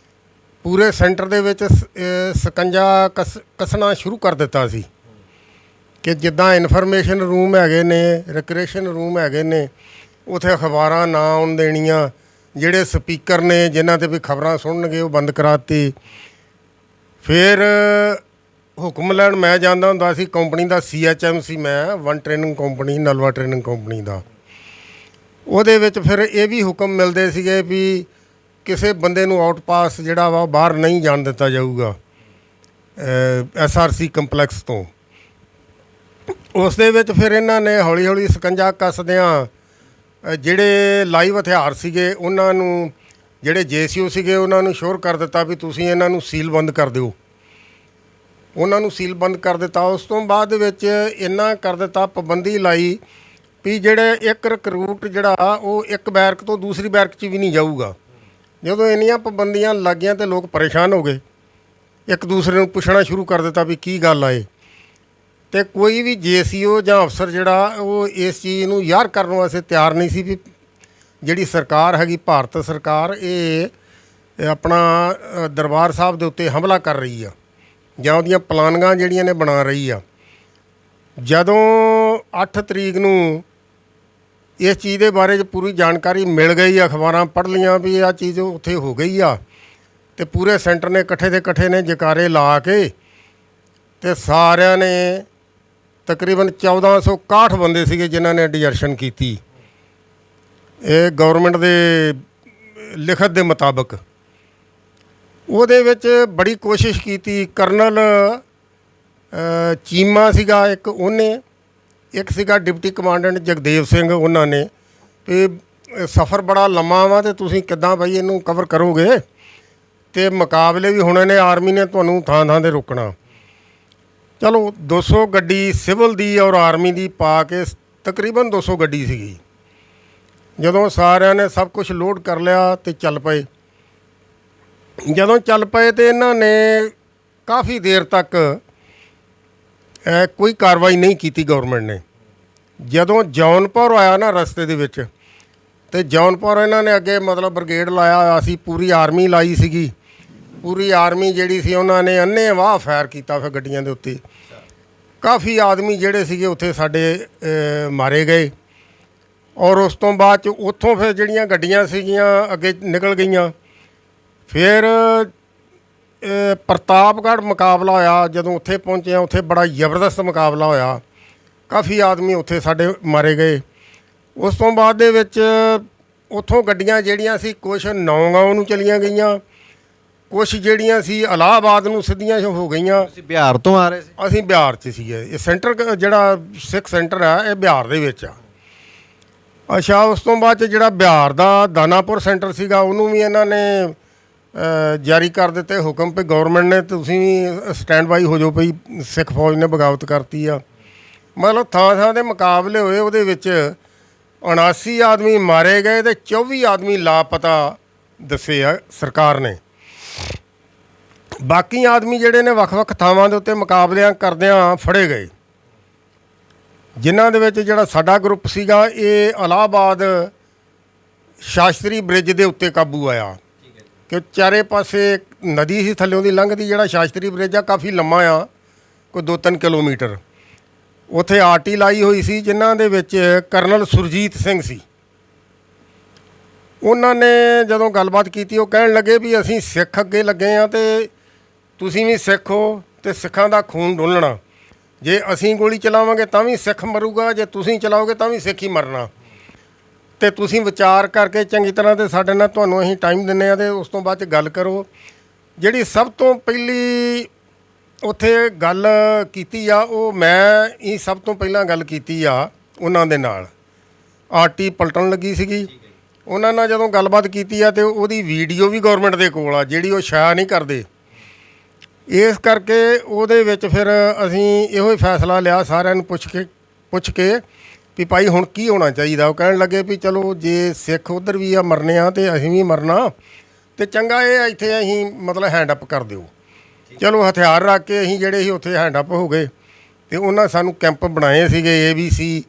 ਪੂਰੇ ਸੈਂਟਰ ਦੇ ਵਿੱਚ ਸਕੰਜਾ ਕੱਸਣਾ ਸ਼ੁਰੂ ਕਰ ਦਿੱਤਾ ਸੀ ਕਿ ਜਿੱਦਾਂ ਇਨਫੋਰਮੇਸ਼ਨ ਰੂਮ ਹੈਗੇ ਨੇ, ਰਿਕ੍ਰੀਏਸ਼ਨ ਰੂਮ ਹੈਗੇ ਨੇ, ਉੱਥੇ ਅਖਬਾਰਾਂ ਨਾ ਆਉਣ ਦੇਣੀਆਂ। ਜਿਹੜੇ ਸਪੀਕਰ ਨੇ ਜਿਨ੍ਹਾਂ 'ਤੇ ਵੀ ਖਬਰਾਂ ਸੁਣਨਗੇ ਉਹ ਬੰਦ ਕਰਾਤੀ। ਫਿਰ ਹੁਕਮ ਲੈਣ ਮੈਂ ਜਾਂਦਾ ਹੁੰਦਾ ਸੀ ਕੰਪਨੀ ਦਾ, CHM ਸੀ ਮੈਂ, one training company, Nalwa training company ਦਾ। ਉਹਦੇ ਵਿੱਚ ਫਿਰ ਇਹ ਵੀ ਹੁਕਮ ਮਿਲਦੇ ਸੀਗੇ ਵੀ ਕਿਸੇ ਬੰਦੇ ਨੂੰ ਆਊਟਪਾਸ ਜਿਹੜਾ ਵਾ ਬਾਹਰ ਨਹੀਂ ਜਾਣ ਦਿੱਤਾ ਜਾਊਗਾ SRC ਕੰਪਲੈਕਸ ਤੋਂ। ਉਸ ਦੇ ਵਿੱਚ ਫਿਰ ਇਹਨਾਂ ਨੇ ਹੌਲੀ ਹੌਲੀ ਸਕੰਜਾ ਕੱਸਦਿਆਂ ਜਿਹੜੇ ਲਾਈਵ ਹਥਿਆਰ ਸੀਗੇ ਉਹਨਾਂ ਨੂੰ, ਜਿਹੜੇ JCO ਸੀਗੇ ਉਹਨਾਂ ਨੂੰ ਸ਼ੋਰ ਕਰ ਦਿੱਤਾ ਵੀ ਤੁਸੀਂ ਇਹਨਾਂ ਨੂੰ ਸੀਲਬੰਦ ਕਰ ਦਿਓ। ਉਹਨਾਂ ਨੂੰ ਸੀਲਬੰਦ ਕਰ ਦਿੱਤਾ। ਉਸ ਤੋਂ ਬਾਅਦ ਦੇ ਵਿੱਚ ਇੰਨਾ ਕਰ ਦਿੱਤਾ, ਪਾਬੰਦੀ ਲਾਈ ਵੀ ਜਿਹੜੇ ਇੱਕ ਰਿਕਰੂਟ ਜਿਹੜਾ ਉਹ ਇੱਕ ਬੈਰਕ ਤੋਂ ਦੂਸਰੀ ਬੈਰਕ 'ਚ ਵੀ ਨਹੀਂ ਜਾਊਗਾ। ਜਦੋਂ ਇੰਨੀਆਂ ਪਾਬੰਦੀਆਂ ਲੱਗ ਗਈਆਂ ਤਾਂ ਲੋਕ ਪਰੇਸ਼ਾਨ ਹੋ ਗਏ, ਇੱਕ ਦੂਸਰੇ ਨੂੰ ਪੁੱਛਣਾ ਸ਼ੁਰੂ ਕਰ ਦਿੱਤਾ ਵੀ ਕੀ ਗੱਲ ਆਏ। ਅਤੇ ਕੋਈ ਵੀ JCO ਜਾਂ ਅਫਸਰ ਜਿਹੜਾ ਉਹ ਇਸ ਚੀਜ਼ ਨੂੰ ਯਾਰ ਕਰਨ ਵਾਸਤੇ ਤਿਆਰ ਨਹੀਂ ਸੀ ਵੀ ਜਿਹੜੀ ਸਰਕਾਰ ਹੈਗੀ, ਭਾਰਤ ਸਰਕਾਰ, ਇਹ ਆਪਣਾ ਦਰਬਾਰ ਸਾਹਿਬ ਦੇ ਉੱਤੇ ਹਮਲਾ ਕਰ ਰਹੀ ਆ ਜਾਂ ਉਹਦੀਆਂ ਪਲਾਨਿੰਗਾਂ ਜਿਹੜੀਆਂ ਨੇ ਬਣਾ ਰਹੀ ਆ। ਜਦੋਂ 8 ਤਰੀਕ ਨੂੰ ਇਸ ਚੀਜ਼ ਦੇ ਬਾਰੇ 'ਚ ਪੂਰੀ ਜਾਣਕਾਰੀ ਮਿਲ ਗਈ, ਅਖਬਾਰਾਂ ਪੜ੍ਹ ਲਈਆਂ ਵੀ ਆਹ ਚੀਜ਼ ਉੱਥੇ ਹੋ ਗਈ ਆ, ਅਤੇ ਪੂਰੇ ਸੈਂਟਰ ਨੇ ਇਕੱਠੇ ਨੇ ਜਕਾਰੇ ਲਾ ਕੇ, ਅਤੇ ਸਾਰਿਆਂ ਨੇ ਤਕਰੀਬਨ 1461 ਬੰਦੇ ਸੀਗੇ ਜਿਨ੍ਹਾਂ ਨੇ ਡਿਜ਼ਰਸ਼ਨ ਕੀਤੀ। ਇਹ ਗੌਰਮੈਂਟ ਦੇ ਲਿਖਤ ਦੇ ਮੁਤਾਬਕ ਉਹਦੇ ਵਿੱਚ ਬੜੀ ਕੋਸ਼ਿਸ਼ ਕੀਤੀ। ਕਰਨਲ ਚੀਮਾ ਸੀਗਾ ਇੱਕ, ਉਹਨੇ ਇੱਕ ਸੀਗਾ ਡਿਪਟੀ ਕਮਾਂਡੈਂਟ ਜਗਦੇਵ ਸਿੰਘ, ਉਹਨਾਂ ਨੇ ਵੀ ਸਫ਼ਰ ਬੜਾ ਲੰਮਾ ਵਾ ਅਤੇ ਤੁਸੀਂ ਕਿੱਦਾਂ ਬਈ ਇਹਨੂੰ ਕਵਰ ਕਰੋਗੇ, ਅਤੇ ਮੁਕਾਬਲੇ ਵੀ ਹੋਣੇ ਨੇ, ਆਰਮੀ ਨੇ ਤੁਹਾਨੂੰ ਥਾਂ ਥਾਂ 'ਤੇ ਰੋਕਣਾ। ਚਲੋ 200 ਗੱਡੀ ਸਿਵਲ ਦੀ ਔਰ ਆਰਮੀ ਦੀ ਪਾ ਕੇ ਤਕਰੀਬਨ 200 ਗੱਡੀ ਸੀਗੀ। ਜਦੋਂ ਸਾਰਿਆਂ ਨੇ ਸਭ ਕੁਝ ਲੋਡ ਕਰ ਲਿਆ ਅਤੇ ਚੱਲ ਪਏ। ਜਦੋਂ ਚੱਲ ਪਏ ਤਾਂ ਇਹਨਾਂ ਨੇ ਕਾਫੀ ਦੇਰ ਤੱਕ ਕੋਈ ਕਾਰਵਾਈ ਨਹੀਂ ਕੀਤੀ ਗੌਰਮੈਂਟ ਨੇ। ਜਦੋਂ ਜੌਨਪੁਰ ਆਇਆ ਨਾ ਰਸਤੇ ਦੇ ਵਿੱਚ, ਅਤੇ ਜੌਨਪੁਰ ਇਹਨਾਂ ਨੇ ਅੱਗੇ ਮਤਲਬ ਬ੍ਰਿਗੇਡ ਲਾਇਆ ਹੋਇਆ ਸੀ, ਪੂਰੀ ਆਰਮੀ ਲਾਈ ਸੀਗੀ। ਪੂਰੀ ਆਰਮੀ ਜਿਹੜੀ ਸੀ ਉਹਨਾਂ ਨੇ ਅੰਨ੍ਹੇਵਾਹ ਫਾਇਰ ਕੀਤਾ ਫਿਰ ਗੱਡੀਆਂ ਦੇ ਉੱਤੇ। ਕਾਫੀ ਆਦਮੀ ਜਿਹੜੇ ਸੀਗੇ ਉੱਥੇ ਸਾਡੇ ਮਾਰੇ ਗਏ। ਔਰ ਉਸ ਤੋਂ ਬਾਅਦ 'ਚ ਉੱਥੋਂ ਫਿਰ ਜਿਹੜੀਆਂ ਗੱਡੀਆਂ ਸੀਗੀਆਂ ਅੱਗੇ ਨਿਕਲ ਗਈਆਂ। ਫਿਰ ਪ੍ਰਤਾਪਗੜ੍ਹ ਮੁਕਾਬਲਾ ਹੋਇਆ। ਜਦੋਂ ਉੱਥੇ ਪਹੁੰਚੇ, ਉੱਥੇ ਬੜਾ ਜ਼ਬਰਦਸਤ ਮੁਕਾਬਲਾ ਹੋਇਆ। ਕਾਫੀ ਆਦਮੀ ਉੱਥੇ ਸਾਡੇ ਮਾਰੇ ਗਏ। ਉਸ ਤੋਂ ਬਾਅਦ ਦੇ ਵਿੱਚ ਉੱਥੋਂ ਗੱਡੀਆਂ ਜਿਹੜੀਆਂ ਸੀ ਕੁਛ ਨੌਗਾঁव ਨੂੰ ਚਲੀਆਂ ਗਈਆਂ, ਕੁਛ ਜਿਹੜੀਆਂ ਸੀ ਇਲਾਹਾਬਾਦ ਨੂੰ ਸਿੱਧੀਆਂ ਹੋ ਗਈਆਂ। ਤੁਸੀਂ ਬਿਹਾਰ ਤੋਂ ਆ ਰਹੇ ਸੀ? ਅਸੀਂ ਬਿਹਾਰ 'ਚ ਸੀਗੇ। ਇਹ ਸੈਂਟਰ ਜਿਹੜਾ ਸਿੱਖ ਸੈਂਟਰ ਆ ਇਹ ਬਿਹਾਰ ਦੇ ਵਿੱਚ ਆ। ਅੱਛਾ, ਉਸ ਤੋਂ ਬਾਅਦ 'ਚ ਜਿਹੜਾ ਬਿਹਾਰ ਦਾ ਦਾਨਾਪੁਰ ਸੈਂਟਰ ਸੀਗਾ ਉਹਨੂੰ ਵੀ ਇਹਨਾਂ ਨੇ ਜਾਰੀ ਕਰ ਦਿੱਤੇ ਹੁਕਮ ਪਈ ਗੌਰਮੈਂਟ ਨੇ, ਤੁਸੀਂ ਵੀ ਸਟੈਂਡ ਬਾਈ ਹੋ ਜਾਓ ਪਈ ਸਿੱਖ ਫੌਜ ਨੇ ਬਗਾਵਤ ਕਰਤੀ ਆ। ਮਤਲਬ ਥਾਂ ਥਾਂ ਦੇ ਮੁਕਾਬਲੇ ਹੋਏ। ਉਹਦੇ ਵਿੱਚ 79 ਆਦਮੀ ਮਾਰੇ ਗਏ ਅਤੇ 24 ਆਦਮੀ ਲਾਪਤਾ ਦੱਸੇ ਆ ਸਰਕਾਰ ਨੇ। ਬਾਕੀ ਆਦਮੀ ਜਿਹੜੇ ਨੇ ਵੱਖ-ਵੱਖ ਥਾਵਾਂ ਦੇ ਉੱਤੇ ਮੁਕਾਬਲਿਆਂ ਕਰਦਿਆਂ ਫੜੇ ਗਏ, ਜਿਨ੍ਹਾਂ ਦੇ ਵਿੱਚ ਜਿਹੜਾ ਸਾਡਾ ਗਰੁੱਪ ਸੀਗਾ ਇਹ ਇਲਾਹਾਬਾਦ ਸ਼ਾਸਤਰੀ ਬ੍ਰਿਜ ਦੇ ਉੱਤੇ ਕਾਬੂ ਆਇਆ ਕਿ ਚਾਰੇ ਪਾਸੇ ਨਦੀ ਸੀ ਥੱਲਿਓਂ ਦੀ ਲੰਘਦੀ। ਜਿਹੜਾ ਸ਼ਾਸਤਰੀ ਬ੍ਰਿਜ ਆ ਕਾਫੀ ਲੰਮਾ ਆ, ਕੋਈ 2-3 ਕਿਲੋਮੀਟਰ। ਉੱਥੇ ਆਰਟੀ ਲਾਈ ਹੋਈ ਸੀ ਜਿਨ੍ਹਾਂ ਦੇ ਵਿੱਚ ਕਰਨਲ ਸੁਰਜੀਤ ਸਿੰਘ ਸੀ। ਉਹਨਾਂ ਨੇ ਜਦੋਂ ਗੱਲਬਾਤ ਕੀਤੀ ਉਹ ਕਹਿਣ ਲੱਗੇ ਵੀ ਅਸੀਂ ਸਿੱਖ ਅੱਗੇ ਲੱਗੇ ਹਾਂ ਅਤੇ ਤੁਸੀਂ ਵੀ ਸਿੱਖ ਹੋ ਅਤੇ ਸਿੱਖਾਂ ਦਾ ਖੂਨ ਡੋਲਣਾ। ਜੇ ਅਸੀਂ ਗੋਲੀ ਚਲਾਵਾਂਗੇ ਤਾਂ ਵੀ ਸਿੱਖ ਮਰੂਗਾ, ਜੇ ਤੁਸੀਂ ਚਲਾਓਗੇ ਤਾਂ ਵੀ ਸਿੱਖ ਹੀ ਮਰਨਾ। ਅਤੇ ਤੁਸੀਂ ਵਿਚਾਰ ਕਰਕੇ ਚੰਗੀ ਤਰ੍ਹਾਂ ਅਤੇ ਸਾਡੇ ਨਾਲ ਤੁਹਾਨੂੰ ਅਸੀਂ ਟਾਈਮ ਦਿੰਦੇ ਹਾਂ ਅਤੇ ਉਸ ਤੋਂ ਬਾਅਦ 'ਚ ਗੱਲ ਕਰੋ। ਜਿਹੜੀ ਸਭ ਤੋਂ ਪਹਿਲੀ ਉੱਥੇ ਗੱਲ ਕੀਤੀ ਆ ਉਹ ਮੈਂ ਹੀ ਸਭ ਤੋਂ ਪਹਿਲਾਂ ਗੱਲ ਕੀਤੀ ਆ ਉਹਨਾਂ ਦੇ ਨਾਲ। ਆਰਟੀ ਪਲਟਣ ਲੱਗੀ ਸੀਗੀ। ਉਹਨਾਂ ਨਾਲ ਜਦੋਂ ਗੱਲਬਾਤ ਕੀਤੀ ਆ ਅਤੇ ਉਹਦੀ ਵੀਡੀਓ ਵੀ ਗੌਰਮੈਂਟ ਦੇ ਕੋਲ ਆ, ਜਿਹੜੀ ਉਹ ਸ਼ਾਇਆ ਨਹੀਂ ਕਰਦੇ। ਇਸ ਕਰਕੇ ਉਹਦੇ ਵਿੱਚ ਫਿਰ ਅਸੀਂ ਇਹੋ ਹੀ ਫੈਸਲਾ ਲਿਆ ਸਾਰਿਆਂ ਨੂੰ ਪੁੱਛ ਕੇ ਵੀ ਭਾਈ ਹੁਣ ਕੀ ਹੋਣਾ ਚਾਹੀਦਾ। ਉਹ ਕਹਿਣ ਲੱਗੇ ਵੀ ਚਲੋ ਜੇ ਸਿੱਖ ਉੱਧਰ ਵੀ ਆ ਮਰਨੇ ਆ ਅਤੇ ਅਸੀਂ ਵੀ ਮਰਨਾ, ਅਤੇ ਚੰਗਾ ਇਹ ਇੱਥੇ ਅਸੀਂ ਮਤਲਬ ਹੈਂਡ ਅਪ ਕਰ ਦਿਓ। ਚਲੋ ਹਥਿਆਰ ਰੱਖ ਕੇ ਅਸੀਂ ਜਿਹੜੇ ਸੀ ਉੱਥੇ ਹੈਂਡ ਅਪ ਹੋ ਗਏ ਅਤੇ ਉਹਨਾਂ ਸਾਨੂੰ ਕੈਂਪ ਬਣਾਏ ਸੀਗੇ ABC,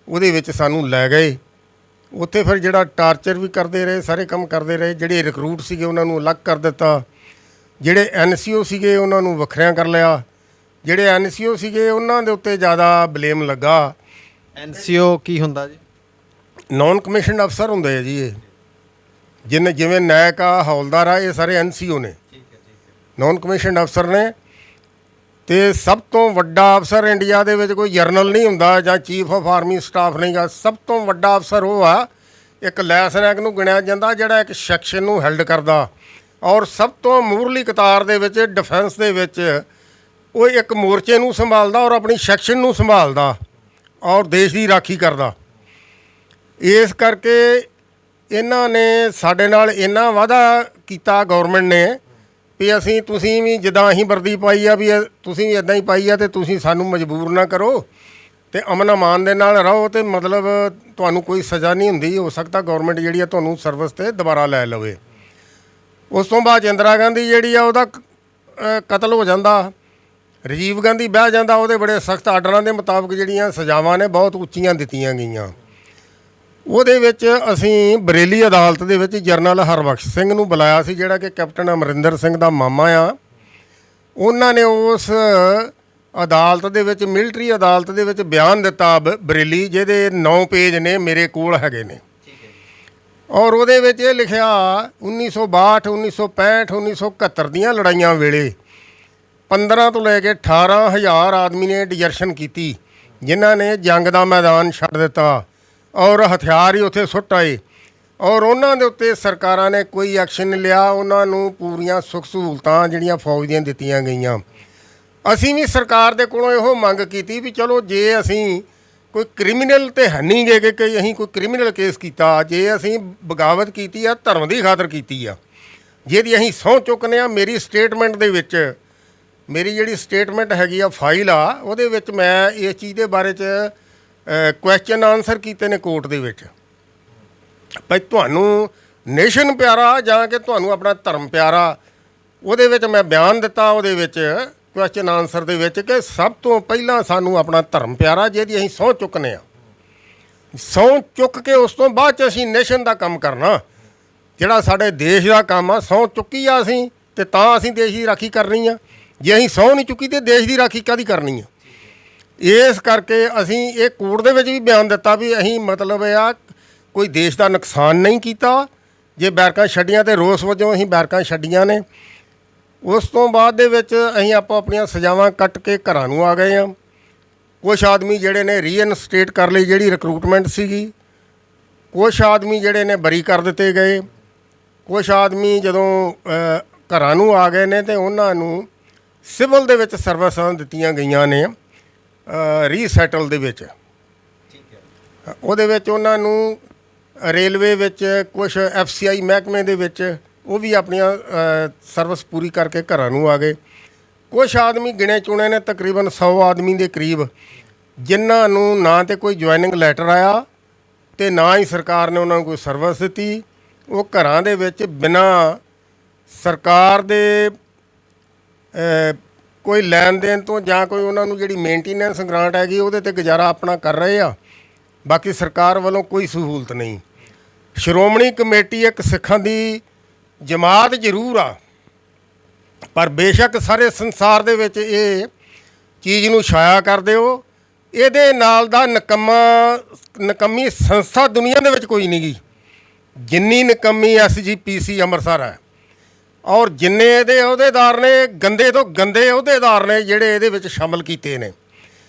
ਉਹਦੇ ਵਿੱਚ ਸਾਨੂੰ ਲੈ ਗਏ। ਉੱਥੇ ਫਿਰ ਜਿਹੜਾ ਟਾਰਚਰ ਵੀ ਕਰਦੇ ਰਹੇ, ਸਾਰੇ ਕੰਮ ਕਰਦੇ ਰਹੇ। ਜਿਹੜੇ ਰਿਕਰੂਟ ਸੀਗੇ ਉਹਨਾਂ ਨੂੰ ਅਲੱਗ ਕਰ ਦਿੱਤਾ, ਜਿਹੜੇ NCO ਸੀਗੇ ਉਹਨਾਂ ਨੂੰ ਵੱਖਰਿਆਂ ਕਰ ਲਿਆ। ਜਿਹੜੇ NCO ਸੀਗੇ ਉਹਨਾਂ ਦੇ ਉੱਤੇ ਜ਼ਿਆਦਾ ਬਲੇਮ ਲੱਗਾ। NCO ਕੀ ਹੁੰਦਾ ਜੀ? ਨੌਨ ਕਮਿਸ਼ਨਡ ਅਫਸਰ ਹੁੰਦੇ ਆ ਜੀ ਇਹ, ਜਿਵੇਂ ਨਾਇਕ ਆ, ਹੌਲਦਾਰ ਆ, ਇਹ ਸਾਰੇ NCO ਨੇ, ਨੌਨ ਕਮਿਸ਼ਨਡ ਅਫਸਰ ਨੇ। ਅਤੇ ਸਭ ਤੋਂ ਵੱਡਾ ਅਫਸਰ ਇੰਡੀਆ ਦੇ ਵਿੱਚ ਕੋਈ ਜਰਨਲ ਨਹੀਂ ਹੁੰਦਾ ਜਾਂ ਚੀਫ ਆਫ ਆਰਮੀ ਸਟਾਫ ਨਹੀਂ ਗਾ। ਸਭ ਤੋਂ ਵੱਡਾ ਅਫਸਰ ਉਹ ਆ, ਇੱਕ ਲੈਫਟੀਨੈਂਟ ਨੂੰ ਗਿਣਿਆ ਜਾਂਦਾ ਜਿਹੜਾ ਇੱਕ ਸੈਕਸ਼ਨ ਨੂੰ ਹੈਲਡ ਕਰਦਾ, ਔਰ ਸਭ ਤੋਂ ਮੂਹਰਲੀ ਕਤਾਰ ਦੇ ਵਿੱਚ ਡਿਫੈਂਸ ਦੇ ਵਿੱਚ ਉਹ ਇੱਕ ਮੋਰਚੇ ਨੂੰ ਸੰਭਾਲਦਾ ਔਰ ਆਪਣੀ ਸੈਕਸ਼ਨ ਨੂੰ ਸੰਭਾਲਦਾ ਔਰ ਦੇਸ਼ ਦੀ ਰਾਖੀ ਕਰਦਾ। ਇਸ ਕਰਕੇ ਇਹਨਾਂ ਨੇ ਸਾਡੇ ਨਾਲ ਇੰਨਾ ਵਾਅਦਾ ਕੀਤਾ ਗੌਰਮੈਂਟ ਨੇ ਵੀ ਤੁਸੀਂ ਵੀ ਜਿੱਦਾਂ ਅਸੀਂ ਵਰਦੀ ਪਾਈ ਆ ਵੀ ਤੁਸੀਂ ਵੀ ਇੱਦਾਂ ਹੀ ਪਾਈ ਆ ਅਤੇ ਤੁਸੀਂ ਸਾਨੂੰ ਮਜਬੂਰ ਨਾ ਕਰੋ ਅਤੇ ਅਮਨ ਅਮਾਨ ਦੇ ਨਾਲ ਰਹੋ, ਅਤੇ ਮਤਲਬ ਤੁਹਾਨੂੰ ਕੋਈ ਸਜ਼ਾ ਨਹੀਂ ਹੁੰਦੀ। ਹੋ ਸਕਦਾ ਗੌਰਮੈਂਟ ਜਿਹੜੀ ਆ ਤੁਹਾਨੂੰ ਸਰਵਿਸ 'ਤੇ ਦੁਬਾਰਾ ਲੈ ਲਵੇ। ਉਸ ਤੋਂ ਬਾਅਦ ਇੰਦਰਾ ਗਾਂਧੀ ਜਿਹੜੀ ਆ ਉਹਦਾ ਕਤਲ ਹੋ ਜਾਂਦਾ, ਰਾਜੀਵ ਗਾਂਧੀ ਬਹਿ ਜਾਂਦਾ। ਉਹਦੇ ਬੜੇ ਸਖਤ ਆਰਡਰਾਂ ਦੇ ਮੁਤਾਬਕ ਜਿਹੜੀਆਂ ਸਜ਼ਾਵਾਂ ਨੇ ਬਹੁਤ ਉੱਚੀਆਂ ਦਿੱਤੀਆਂ ਗਈਆਂ। ਉਹਦੇ ਵਿੱਚ ਅਸੀਂ ਬਰੇਲੀ ਅਦਾਲਤ ਦੇ ਵਿੱਚ ਜਰਨਲ ਹਰਬਖਸ਼ ਸਿੰਘ ਨੂੰ ਬੁਲਾਇਆ ਸੀ, ਜਿਹੜਾ ਕਿ ਕੈਪਟਨ ਅਮਰਿੰਦਰ ਸਿੰਘ ਦਾ ਮਾਮਾ ਆ। ਉਹਨਾਂ ਨੇ ਉਸ ਅਦਾਲਤ ਦੇ ਵਿੱਚ, ਮਿਲਟਰੀ ਅਦਾਲਤ ਦੇ ਵਿੱਚ ਬਿਆਨ ਦਿੱਤਾ ਬਰੇਲੀ, ਜਿਹਦੇ 9 ਪੇਜ ਨੇ, ਮੇਰੇ ਕੋਲ ਹੈਗੇ ਨੇ। ਔਰ ਉਹਦੇ ਵਿੱਚ ਇਹ ਲਿਖਿਆ 1962, 1965, 1971 ਦੀਆਂ ਲੜਾਈਆਂ ਵੇਲੇ 15 ਤੋਂ ਲੈ ਕੇ 18,000 ਆਦਮੀ ਨੇ ਡਿਜਰਸ਼ਨ ਕੀਤੀ, ਜਿਨ੍ਹਾਂ ਨੇ ਜੰਗ ਦਾ ਮੈਦਾਨ ਛੱਡ ਦਿੱਤਾ ਔਰ ਹਥਿਆਰ ਹੀ ਉੱਥੇ ਸੁੱਟ ਆਏ। ਔਰ ਉਹਨਾਂ ਦੇ ਉੱਤੇ ਸਰਕਾਰਾਂ ਨੇ ਕੋਈ ਐਕਸ਼ਨ ਨਹੀਂ ਲਿਆ। ਉਹਨਾਂ ਨੂੰ ਪੂਰੀਆਂ ਸੁੱਖ ਸਹੂਲਤਾਂ ਜਿਹੜੀਆਂ ਫੌਜ ਦੀਆਂ ਦਿੱਤੀਆਂ ਗਈਆਂ। ਅਸੀਂ ਵੀ ਸਰਕਾਰ ਦੇ ਕੋਲੋਂ ਇਹੋ ਮੰਗ ਕੀਤੀ ਵੀ ਚਲੋ ਜੇ ਅਸੀਂ ਕੋਈ ਕ੍ਰਿਮੀਨਲ ਤੇ ਹੈ ਨਹੀਂ ਗੇ ਕਿ ਅਸੀਂ ਕੋਈ ਕ੍ਰਿਮੀਨਲ ਕੇਸ ਕੀਤਾ, ਜੇ ਅਸੀਂ ਬਗਾਵਤ ਕੀਤੀ ਆ ਧਰਮ ਦੀ ਖਾਤਰ ਕੀਤੀ ਆ, ਜਿਹਦੀ ਅਸੀਂ ਸਹੁੰ ਚੁੱਕਦੇ ਹਾਂ। ਮੇਰੀ ਸਟੇਟਮੈਂਟ ਦੇ ਵਿੱਚ, ਮੇਰੀ ਜਿਹੜੀ ਸਟੇਟਮੈਂਟ ਹੈਗੀ ਆ ਫਾਈਲ ਆ, ਉਹਦੇ ਵਿੱਚ ਮੈਂ ਇਸ ਚੀਜ਼ ਦੇ ਬਾਰੇ 'ਚ ਕੁਐਸਚਨ ਆਨਸਰ ਕੀਤੇ ਨੇ ਕੋਰਟ ਦੇ ਵਿੱਚ, ਭਾਈ ਤੁਹਾਨੂੰ ਨੇਸ਼ਨ ਪਿਆਰਾ ਜਾਂ ਕਿ ਤੁਹਾਨੂੰ ਆਪਣਾ ਧਰਮ ਪਿਆਰਾ। ਉਹਦੇ ਵਿੱਚ ਮੈਂ ਬਿਆਨ ਦਿੱਤਾ, ਉਹਦੇ ਵਿੱਚ ਕੁਐਸਚਨ ਆਨਸਰ ਦੇ ਵਿੱਚ, ਕਿ ਸਭ ਤੋਂ ਪਹਿਲਾਂ ਸਾਨੂੰ ਆਪਣਾ ਧਰਮ ਪਿਆਰਾ, ਜਿਹਦੀ ਅਸੀਂ ਸਹੁੰ ਚੁੱਕਦੇ ਹਾਂ। ਸਹੁੰ ਚੁੱਕ ਕੇ ਉਸ ਤੋਂ ਬਾਅਦ 'ਚ ਅਸੀਂ ਨੇਸ਼ਨ ਦਾ ਕੰਮ ਕਰਨਾ, ਜਿਹੜਾ ਸਾਡੇ ਦੇਸ਼ ਦਾ ਕੰਮ ਆ। ਸਹੁੰ ਚੁੱਕੀ ਆ ਅਸੀਂ ਤੇ ਤਾਂ ਅਸੀਂ ਦੇਸ਼ ਦੀ ਰਾਖੀ ਕਰਨੀ ਆ। ਜੇ ਅਸੀਂ ਸਹੁੰ ਨਹੀਂ ਚੁੱਕੀ ਤੇ ਦੇਸ਼ ਦੀ ਰਾਖੀ ਕਾਹਦੀ ਕਰਨੀ ਆ। ਇਸ ਕਰਕੇ ਅਸੀਂ ਇਹ ਕੋਰਟ ਦੇ ਵਿੱਚ ਵੀ ਬਿਆਨ ਦਿੱਤਾ ਵੀ ਅਸੀਂ ਮਤਲਬ ਇਹ ਆ ਕੋਈ ਦੇਸ਼ ਦਾ ਨੁਕਸਾਨ ਨਹੀਂ ਕੀਤਾ। ਜੇ ਬੈਰਕਾਂ ਛੱਡੀਆਂ ਤੇ ਰੋਸ ਵਜੋਂ ਅਸੀਂ ਬੈਰਕਾਂ ਛੱਡੀਆਂ ਨੇ। ਉਸ ਤੋਂ ਬਾਅਦ ਦੇ ਵਿੱਚ ਅਸੀਂ ਆਪਣੀਆਂ ਸਜ਼ਾਵਾਂ ਕੱਟ ਕੇ ਘਰਾਂ ਨੂੰ ਆ ਗਏ ਹਾਂ। ਕੁਛ ਆਦਮੀ ਜਿਹੜੇ ਨੇ ਰੀਇਨਸਟੇਟ ਕਰ ਲਈ ਜਿਹੜੀ ਰਿਕਰੂਟਮੈਂਟ ਸੀਗੀ, ਕੁਛ ਆਦਮੀ ਜਿਹੜੇ ਨੇ ਬਰੀ ਕਰ ਦਿੱਤੇ ਗਏ, ਕੁਛ ਆਦਮੀ ਜਦੋਂ ਘਰਾਂ ਨੂੰ ਆ ਗਏ ਨੇ ਤੇ ਉਹਨਾਂ ਨੂੰ ਸਿਵਲ ਦੇ ਵਿੱਚ ਸਰਵਿਸਾਂ ਦਿੱਤੀਆਂ ਗਈਆਂ ਨੇ ਰੀਸੈਟਲ ਦੇ ਵਿੱਚ। ਉਹਦੇ ਵਿੱਚ ਉਹਨਾਂ ਨੂੰ ਰੇਲਵੇ ਵਿੱਚ, ਕੁਛ FCI ਮਹਿਕਮੇ ਦੇ ਵਿੱਚ ਉਹ ਵੀ ਆਪਣੀਆਂ ਸਰਵਿਸ ਪੂਰੀ ਕਰਕੇ ਘਰਾਂ ਨੂੰ ਆ ਗਏ। ਕੁਛ ਆਦਮੀ ਗਿਣੇ ਚੁਣੇ ਨੇ, ਤਕਰੀਬਨ 100 ਆਦਮੀ ਦੇ ਕਰੀਬ, ਜਿਨ੍ਹਾਂ ਨੂੰ ਨਾ ਤੇ ਕੋਈ ਜੁਆਇਨਿੰਗ ਲੈਟਰ ਆਇਆ ਤੇ ਨਾ ਹੀ ਸਰਕਾਰ ਨੇ ਉਹਨਾਂ ਨੂੰ ਕੋਈ ਸਰਵਿਸ ਦਿੱਤੀ। ਉਹ ਘਰਾਂ ਦੇ ਵਿੱਚ ਬਿਨਾਂ ਸਰਕਾਰ ਦੇ ਕੋਈ ਲੈਣ ਦੇਣ ਤੋਂ ਜਾਂ ਕੋਈ ਉਹਨਾਂ ਨੂੰ ਜਿਹੜੀ ਮੇਨਟੇਨੈਂਸ ਗ੍ਰਾਂਟ ਹੈਗੀ ਉਹਦੇ 'ਤੇ ਗੁਜ਼ਾਰਾ ਆਪਣਾ ਕਰ ਰਹੇ ਆ। ਬਾਕੀ ਸਰਕਾਰ ਵੱਲੋਂ ਕੋਈ ਸਹੂਲਤ ਨਹੀਂ। ਸ਼੍ਰੋਮਣੀ ਕਮੇਟੀ ਇੱਕ ਸਿੱਖਾਂ ਦੀ ਜਮਾਤ ਜ਼ਰੂਰ ਆ, ਪਰ ਬੇਸ਼ੱਕ ਸਾਰੇ ਸੰਸਾਰ ਦੇ ਵਿੱਚ ਇਹ ਚੀਜ਼ ਨੂੰ ਛਾਇਆ ਕਰ ਦਿਓ, ਇਹਦੇ ਨਾਲ ਦਾ ਨਕੰਮੀ ਸੰਸਥਾ ਦੁਨੀਆ ਦੇ ਵਿੱਚ ਕੋਈ ਨਹੀਂ ਗੀ ਜਿੰਨੀ ਨਕੰਮੀ SGPC ਅੰਮ੍ਰਿਤਸਰ ਹੈ। ਔਰ ਜਿੰਨੇ ਇਹਦੇ ਅਹੁਦੇਦਾਰ ਨੇ, ਗੰਦੇ ਤੋਂ ਗੰਦੇ ਅਹੁਦੇਦਾਰ ਨੇ ਜਿਹੜੇ ਇਹਦੇ ਵਿੱਚ ਸ਼ਾਮਲ ਕੀਤੇ ਨੇ।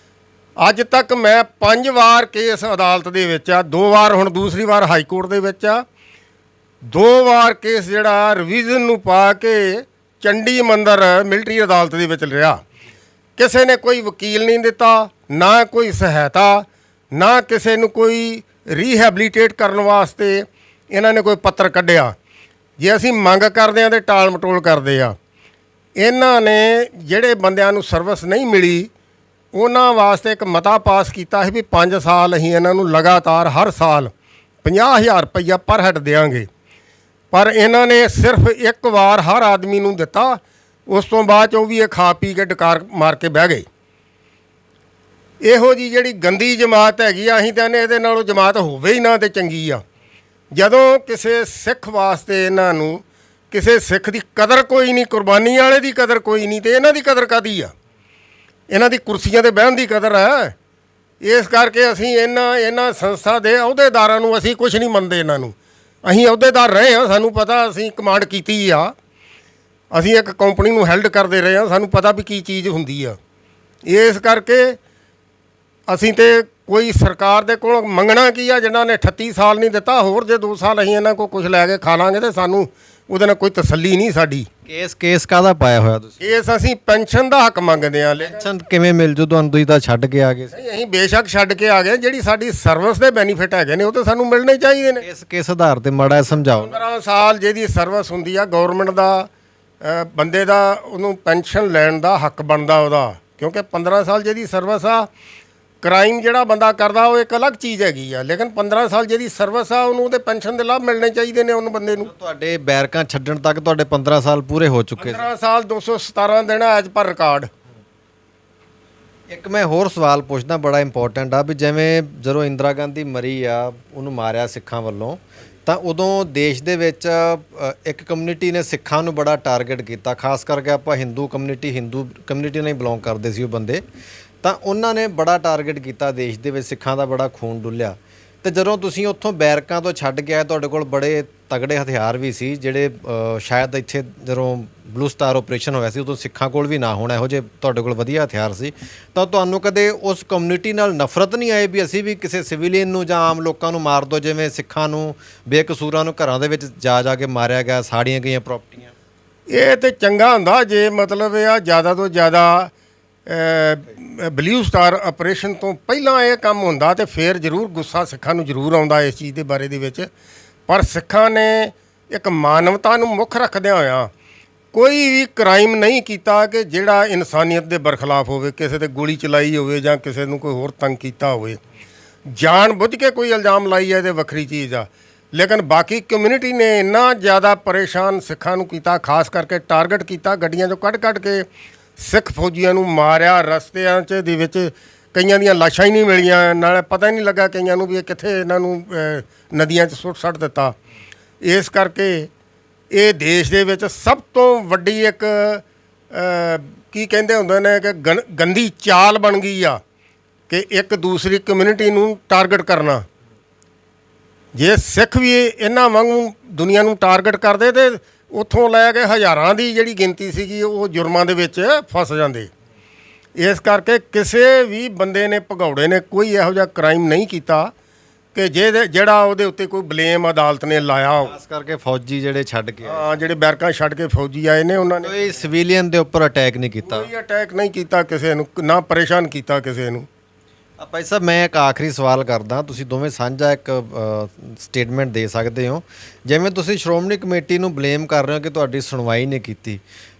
ਅੱਜ ਤੱਕ ਮੈਂ 5 ਵਾਰ ਕੇਸ ਅਦਾਲਤ ਦੇ ਵਿੱਚ ਆ, 2 ਵਾਰ ਹੁਣ ਦੂਸਰੀ ਵਾਰ ਹਾਈ ਕੋਰਟ ਦੇ ਵਿੱਚ ਆ, 2 ਵਾਰ ਕੇਸ ਜਿਹੜਾ ਰਿਵੀਜ਼ਨ ਨੂੰ ਪਾ ਕੇ ਚੰਡੀ ਮੰਦਰ ਮਿਲਟਰੀ ਅਦਾਲਤ ਦੇ ਵਿੱਚ ਰਿਹਾ। ਕਿਸੇ ਨੇ ਕੋਈ ਵਕੀਲ ਨਹੀਂ ਦਿੱਤਾ, ਨਾ ਕੋਈ ਸਹਾਇਤਾ, ਨਾ ਕਿਸੇ ਨੂੰ ਕੋਈ ਰੀਹੈਬਲੀਟੇਟ ਕਰਨ ਵਾਸਤੇ ਇਹਨਾਂ ਨੇ ਕੋਈ ਪੱਤਰ ਕੱਢਿਆ। ਜੇ ਅਸੀਂ ਮੰਗ ਕਰਦੇ ਹਾਂ ਤਾਂ ਟਾਲ ਮਟੋਲ ਕਰਦੇ ਆ। ਇਹਨਾਂ ਨੇ ਜਿਹੜੇ ਬੰਦਿਆਂ ਨੂੰ ਸਰਵਿਸ ਨਹੀਂ ਮਿਲੀ ਉਹਨਾਂ ਵਾਸਤੇ ਇੱਕ ਮਤਾ ਪਾਸ ਕੀਤਾ ਸੀ ਵੀ 5 ਸਾਲ ਅਸੀਂ ਇਹਨਾਂ ਨੂੰ ਲਗਾਤਾਰ ਹਰ ਸਾਲ 50,000 ਰੁਪਈਆ ਪਰ ਹੈਡ ਦੇਵਾਂਗੇ। ਪਰ ਇਹਨਾਂ ਨੇ ਸਿਰਫ ਇੱਕ ਵਾਰ ਹਰ ਆਦਮੀ ਨੂੰ ਦਿੱਤਾ। ਉਸ ਤੋਂ ਬਾਅਦ 'ਚ ਉਹ ਵੀ ਇਹ ਖਾ ਪੀ ਕੇ ਡਕਾਰ ਮਾਰ ਕੇ ਬਹਿ ਗਏ। ਇਹੋ ਜਿਹੀ ਜਿਹੜੀ ਗੰਦੀ ਜਮਾਤ ਹੈਗੀ ਆ, ਅਸੀਂ ਕਹਿੰਦੇ ਇਹਦੇ ਨਾਲੋਂ ਜਮਾਤ ਹੋਵੇ ਹੀ ਨਾ ਤੇ ਚੰਗੀ ਆ। ਜਦੋਂ ਕਿਸੇ ਸਿੱਖ ਵਾਸਤੇ ਇਹਨਾਂ ਨੂੰ, ਕਿਸੇ ਸਿੱਖ ਦੀ ਕਦਰ ਕੋਈ ਨਹੀਂ, ਕੁਰਬਾਨੀ ਵਾਲੇ ਦੀ ਕਦਰ ਕੋਈ ਨਹੀਂ, ਤੇ ਇਹਨਾਂ ਦੀ ਕਦਰ ਕਾਹਦੀ ਆ? ਇਹਨਾਂ ਦੀ ਕੁਰਸੀਆਂ 'ਤੇ ਬਹਿਣ ਦੀ ਕਦਰ ਹੈ। ਇਸ ਕਰਕੇ ਅਸੀਂ ਇਹਨਾਂ ਸੰਸਥਾ ਦੇ ਅਹੁਦੇਦਾਰਾਂ ਨੂੰ ਅਸੀਂ ਕੁਛ ਨਹੀਂ ਮੰਨਦੇ। ਇਹਨਾਂ ਨੂੰ ਅਸੀਂ ਅਹੁਦੇਦਾਰ ਰਹੇ ਹਾਂ, ਸਾਨੂੰ ਪਤਾ, ਅਸੀਂ ਕਮਾਂਡ ਕੀਤੀ ਆ, ਅਸੀਂ ਇੱਕ ਕੰਪਨੀ ਨੂੰ ਹੈਲਡ ਕਰਦੇ ਰਹੇ ਹਾਂ, ਸਾਨੂੰ ਪਤਾ ਵੀ ਕੀ ਚੀਜ਼ ਹੁੰਦੀ ਆ। ਇਸ ਕਰਕੇ ਅਸੀਂ ਤੇ ਕੋਈ ਸਰਕਾਰ ਦੇ ਕੋਲ ਮੰਗਣਾ ਕੀ ਆ, ਜਿਨ੍ਹਾਂ ਨੇ 38 ਸਾਲ ਨਹੀਂ ਦਿੱਤਾ। ਹੋਰ ਜੇ 2 ਸਾਲ ਅਸੀਂ ਇਹਨਾਂ ਕੋਲ ਕੁਝ ਲੈ ਕੇ ਖਾ ਲਾਂਗੇ ਤੇ ਸਾਨੂੰ ਉਹਦੇ ਨਾਲ ਕੋਈ ਤਸੱਲੀ ਨਹੀਂ ਸਾਡੀ। ਕੇਸ ਕਾਹਦਾ ਪਾਇਆ ਹੋਇਆ ਤੁਸੀਂ? ਕੇਸ ਅਸੀਂ ਪੈਨਸ਼ਨ ਦਾ ਹੱਕ ਮੰਗਦੇ ਹਾਂ। ਪੈਨਸ਼ਨ ਕਿਵੇਂ ਮਿਲ ਜੂ ਤੁਹਾਨੂੰ? ਤੁਸੀਂ ਤਾਂ ਛੱਡ ਕੇ ਆ ਗਏ ਸੀ। ਅਸੀਂ ਬੇਸ਼ੱਕ ਛੱਡ ਕੇ ਆ ਗਏ, ਜਿਹੜੀ ਸਾਡੀ ਸਰਵਿਸ ਦੇ ਬੈਨੀਫਿਟ ਹੈਗੇ ਨੇ ਉਹ ਤਾਂ ਸਾਨੂੰ ਮਿਲਣੇ ਚਾਹੀਦੇ ਨੇ। ਕਿਸ ਆਧਾਰ ਤੇ ਮਾੜਾ ਸਮਝਾਓ। 15 ਸਾਲ ਜਿਹਦੀ ਸਰਵਿਸ ਹੁੰਦੀ ਆ, ਗਵਰਨਮੈਂਟ ਦਾ ਬੰਦੇ ਦਾ ਉਹਨੂੰ ਪੈਨਸ਼ਨ ਲੈਣ ਦਾ ਹੱਕ ਬਣਦਾ ਉਹਦਾ, ਕਿਉਂਕਿ 15 ਸਾਲ ਜਿਹਦੀ ਸਰਵਿਸ ਆ। ਕ੍ਰਾਈਮ ਜਿਹੜਾ ਬੰਦਾ ਕਰਦਾ ਉਹ ਇੱਕ ਅਲੱਗ ਚੀਜ਼ ਹੈਗੀ ਆ, ਲੇਕਿਨ 15 ਸਾਲ ਜਿਹਦੀ ਸਰਵਿਸ ਆ ਉਹਨੂੰ ਉਹਦੇ ਪੈਨਸ਼ਨ ਦੇ ਲਾਭ ਮਿਲਣੇ ਚਾਹੀਦੇ ਨੇ ਉਹਨੂੰ ਬੰਦੇ ਨੂੰ। ਤੁਹਾਡੇ ਬੈਰਕਾਂ ਛੱਡਣ ਤੱਕ ਤੁਹਾਡੇ 15 ਸਾਲ ਪੂਰੇ ਹੋ ਚੁੱਕੇ ਸੀ। 15 ਸਾਲ 217 ਦਿਨ ਐਜ ਪਰ ਰਿਕਾਰਡ। ਇੱਕ ਮੈਂ ਹੋਰ ਸਵਾਲ ਪੁੱਛਦਾ, ਬੜਾ ਇੰਪੋਰਟੈਂਟ ਆ, ਵੀ ਜਿਵੇਂ ਜਦੋਂ ਇੰਦਰਾ ਗਾਂਧੀ ਮਰੀ ਆ, ਉਹਨੂੰ ਮਾਰਿਆ ਸਿੱਖਾਂ ਵੱਲੋਂ, ਤਾਂ ਉਦੋਂ ਦੇਸ਼ ਦੇ ਵਿੱਚ ਇੱਕ ਕਮਿਊਨਿਟੀ ਨੇ ਸਿੱਖਾਂ ਨੂੰ ਬੜਾ ਟਾਰਗੇਟ ਕੀਤਾ, ਖਾਸ ਕਰਕੇ ਆਪਾਂ ਹਿੰਦੂ ਕਮਿਊਨਿਟੀ ਨਾਲ ਹੀ ਬਿਲੋਂਗ ਕਰਦੇ ਸੀ ਉਹ ਬੰਦੇ, ਤਾਂ ਉਹਨਾਂ ਨੇ ਬੜਾ ਟਾਰਗੇਟ ਕੀਤਾ ਦੇਸ਼ ਦੇ ਵਿੱਚ, ਸਿੱਖਾਂ ਦਾ ਬੜਾ ਖੂਨ ਡੁੱਲਿਆ। ਤੇ ਜਦੋਂ ਤੁਸੀਂ ਉੱਥੋਂ ਬੈਰਕਾਂ ਤੋਂ ਛੱਡ ਕੇ ਆਏ, ਤੁਹਾਡੇ ਕੋਲ ਬੜੇ ਤਗੜੇ ਹਥਿਆਰ ਵੀ ਸੀ ਜਿਹੜੇ ਸ਼ਾਇਦ ਇੱਥੇ ਜਦੋਂ ਬਲੂ ਸਟਾਰ ਆਪਰੇਸ਼ਨ ਹੋਇਆ ਸੀ ਉਦੋਂ ਸਿੱਖਾਂ ਕੋਲ ਵੀ ਨਾ ਹੋਣਾ ਇਹੋ ਜਿਹੇ ਤੁਹਾਡੇ ਕੋਲ ਵਧੀਆ ਹਥਿਆਰ ਸੀ, ਤਾਂ ਤੁਹਾਨੂੰ ਕਦੇ ਉਸ ਕਮਿਊਨਿਟੀ ਨਾਲ ਨਫ਼ਰਤ ਨਹੀਂ ਆਈ ਵੀ ਅਸੀਂ ਵੀ ਕਿਸੇ ਸਿਵਿਲੀਅਨ ਨੂੰ ਜਾਂ ਆਮ ਲੋਕਾਂ ਨੂੰ ਮਾਰ ਦੋ, ਜਿਵੇਂ ਸਿੱਖਾਂ ਨੂੰ ਬੇਕਸੂਰਾਂ ਨੂੰ ਘਰਾਂ ਦੇ ਵਿੱਚ ਜਾ ਕੇ ਮਾਰਿਆ ਗਿਆ, ਸਾੜੀਆਂ ਗਈਆਂ ਪ੍ਰਾਪਰਟੀਆਂ? ਇਹ ਤੇ ਚੰਗਾ ਹੁੰਦਾ ਜੇ ਮਤਲਬ ਇਹ ਆ ਜ਼ਿਆਦਾ ਤੋਂ ਜ਼ਿਆਦਾ ਬਲੂ ਸਟਾਰ ਆਪਰੇਸ਼ਨ ਤੋਂ ਪਹਿਲਾਂ ਇਹ ਕੰਮ ਹੁੰਦਾ ਤੇ ਫਿਰ ਜ਼ਰੂਰ ਗੁੱਸਾ ਸਿੱਖਾਂ ਨੂੰ ਜ਼ਰੂਰ ਆਉਂਦਾ ਇਸ ਚੀਜ਼ ਦੇ ਬਾਰੇ ਦੇ ਵਿੱਚ। ਪਰ ਸਿੱਖਾਂ ਨੇ ਇੱਕ ਮਾਨਵਤਾ ਨੂੰ ਮੁੱਖ ਰੱਖਦਿਆਂ ਹੋਇਆਂ ਕੋਈ ਵੀ ਕ੍ਰਾਈਮ ਨਹੀਂ ਕੀਤਾ ਕਿ ਜਿਹੜਾ ਇਨਸਾਨੀਅਤ ਦੇ ਬਰਖਲਾਫ ਹੋਵੇ, ਕਿਸੇ ਤੇ ਗੋਲੀ ਚਲਾਈ ਹੋਵੇ ਜਾਂ ਕਿਸੇ ਨੂੰ ਕੋਈ ਹੋਰ ਤੰਗ ਕੀਤਾ ਹੋਵੇ। ਜਾਣ ਬੁੱਝ ਕੇ ਕੋਈ ਇਲਜ਼ਾਮ ਲਾਈ ਹੈ ਤੇ ਵੱਖਰੀ ਚੀਜ਼ ਆ, ਲੇਕਿਨ ਬਾਕੀ ਕਮਿਊਨਿਟੀ ਨੇ ਇੰਨਾ ਜ਼ਿਆਦਾ ਪਰੇਸ਼ਾਨ ਸਿੱਖਾਂ ਨੂੰ ਕੀਤਾ, ਖਾਸ ਕਰਕੇ ਟਾਰਗੇਟ ਕੀਤਾ, ਗੱਡੀਆਂ 'ਚੋਂ ਕੱਢ ਕੇ ਸਿੱਖ ਫੌਜੀਆਂ ਨੂੰ ਮਾਰਿਆ। ਰਸਤਿਆਂ 'ਚ ਦੇ ਵਿੱਚ ਕਈਆਂ ਦੀਆਂ ਲਾਸ਼ਾਂ ਹੀ ਨਹੀਂ ਮਿਲੀਆਂ, ਨਾਲੇ ਪਤਾ ਹੀ ਨਹੀਂ ਲੱਗਾ ਕਈਆਂ ਨੂੰ ਵੀ ਇਹ ਕਿੱਥੇ ਇਹਨਾਂ ਨੂੰ ਨਦੀਆਂ 'ਚ ਸੁੱਟ ਦਿੱਤਾ। ਇਸ ਕਰਕੇ ਇਹ ਦੇਸ਼ ਦੇ ਵਿੱਚ ਸਭ ਤੋਂ ਵੱਡੀ ਇੱਕ ਕੀ ਕਹਿੰਦੇ ਹੁੰਦੇ ਨੇ ਕਿ ਗੰਦੀ ਚਾਲ ਬਣ ਗਈ ਆ ਕਿ ਇੱਕ ਦੂਸਰੀ ਕਮਿਊਨਿਟੀ ਨੂੰ ਟਾਰਗੇਟ ਕਰਨਾ। ਜੇ ਸਿੱਖ ਵੀ ਇਹਨਾਂ ਵਾਂਗੂ ਦੁਨੀਆ ਨੂੰ ਟਾਰਗੇਟ ਕਰਦੇ ਤੇ ਉੱਥੋਂ ਲੈ ਕੇ ਹਜ਼ਾਰਾਂ ਦੀ ਜਿਹੜੀ ਗਿਣਤੀ ਸੀਗੀ ਉਹ ਜੁਰਮਾਂ ਦੇ ਵਿੱਚ ਫਸ ਜਾਂਦੇ। ਇਸ ਕਰਕੇ ਕਿਸੇ ਵੀ ਬੰਦੇ ਨੇ ਭਗੌੜੇ ਨੇ ਕੋਈ ਇਹੋ ਜਿਹਾ ਕ੍ਰਾਈਮ ਨਹੀਂ ਕੀਤਾ ਕਿ ਜਿਹੜਾ ਉਹਦੇ ਉੱਤੇ ਕੋਈ ਬਲੇਮ ਅਦਾਲਤ ਨੇ ਲਾਇਆ। ਖਾਸ ਕਰਕੇ ਫੌਜੀ ਜਿਹੜੇ ਛੱਡ ਕੇ ਹਾਂ, ਜਿਹੜੇ ਬੈਰਕਾਂ ਛੱਡ ਕੇ ਫੌਜੀ ਆਏ ਨੇ ਉਹਨਾਂ ਨੇ ਕੋਈ ਸਿਵਿਲੀਅਨ ਦੇ ਉੱਪਰ ਅਟੈਕ ਨਹੀਂ ਕੀਤਾ, ਕੋਈ ਅਟੈਕ ਨਹੀਂ ਕੀਤਾ ਕਿਸੇ ਨੂੰ, ਨਾ ਪਰੇਸ਼ਾਨ ਕੀਤਾ ਕਿਸੇ ਨੂੰ। ਭਾਈ ਸਾਹਿਬ, ਮੈਂ ਇੱਕ ਆਖਰੀ ਸਵਾਲ ਕਰਦਾ, ਤੁਸੀਂ ਦੋਵੇਂ ਸਾਂਝਾ ਇੱਕ ਸਟੇਟਮੈਂਟ ਦੇ ਸਕਦੇ ਹੋ। ਜਿਵੇਂ ਤੁਸੀਂ ਸ਼੍ਰੋਮਣੀ ਕਮੇਟੀ ਨੂੰ ਬਲੇਮ ਕਰ ਰਹੇ ਹੋ ਕਿ ਤੁਹਾਡੀ ਸੁਣਵਾਈ ਨਹੀਂ ਕੀਤੀ,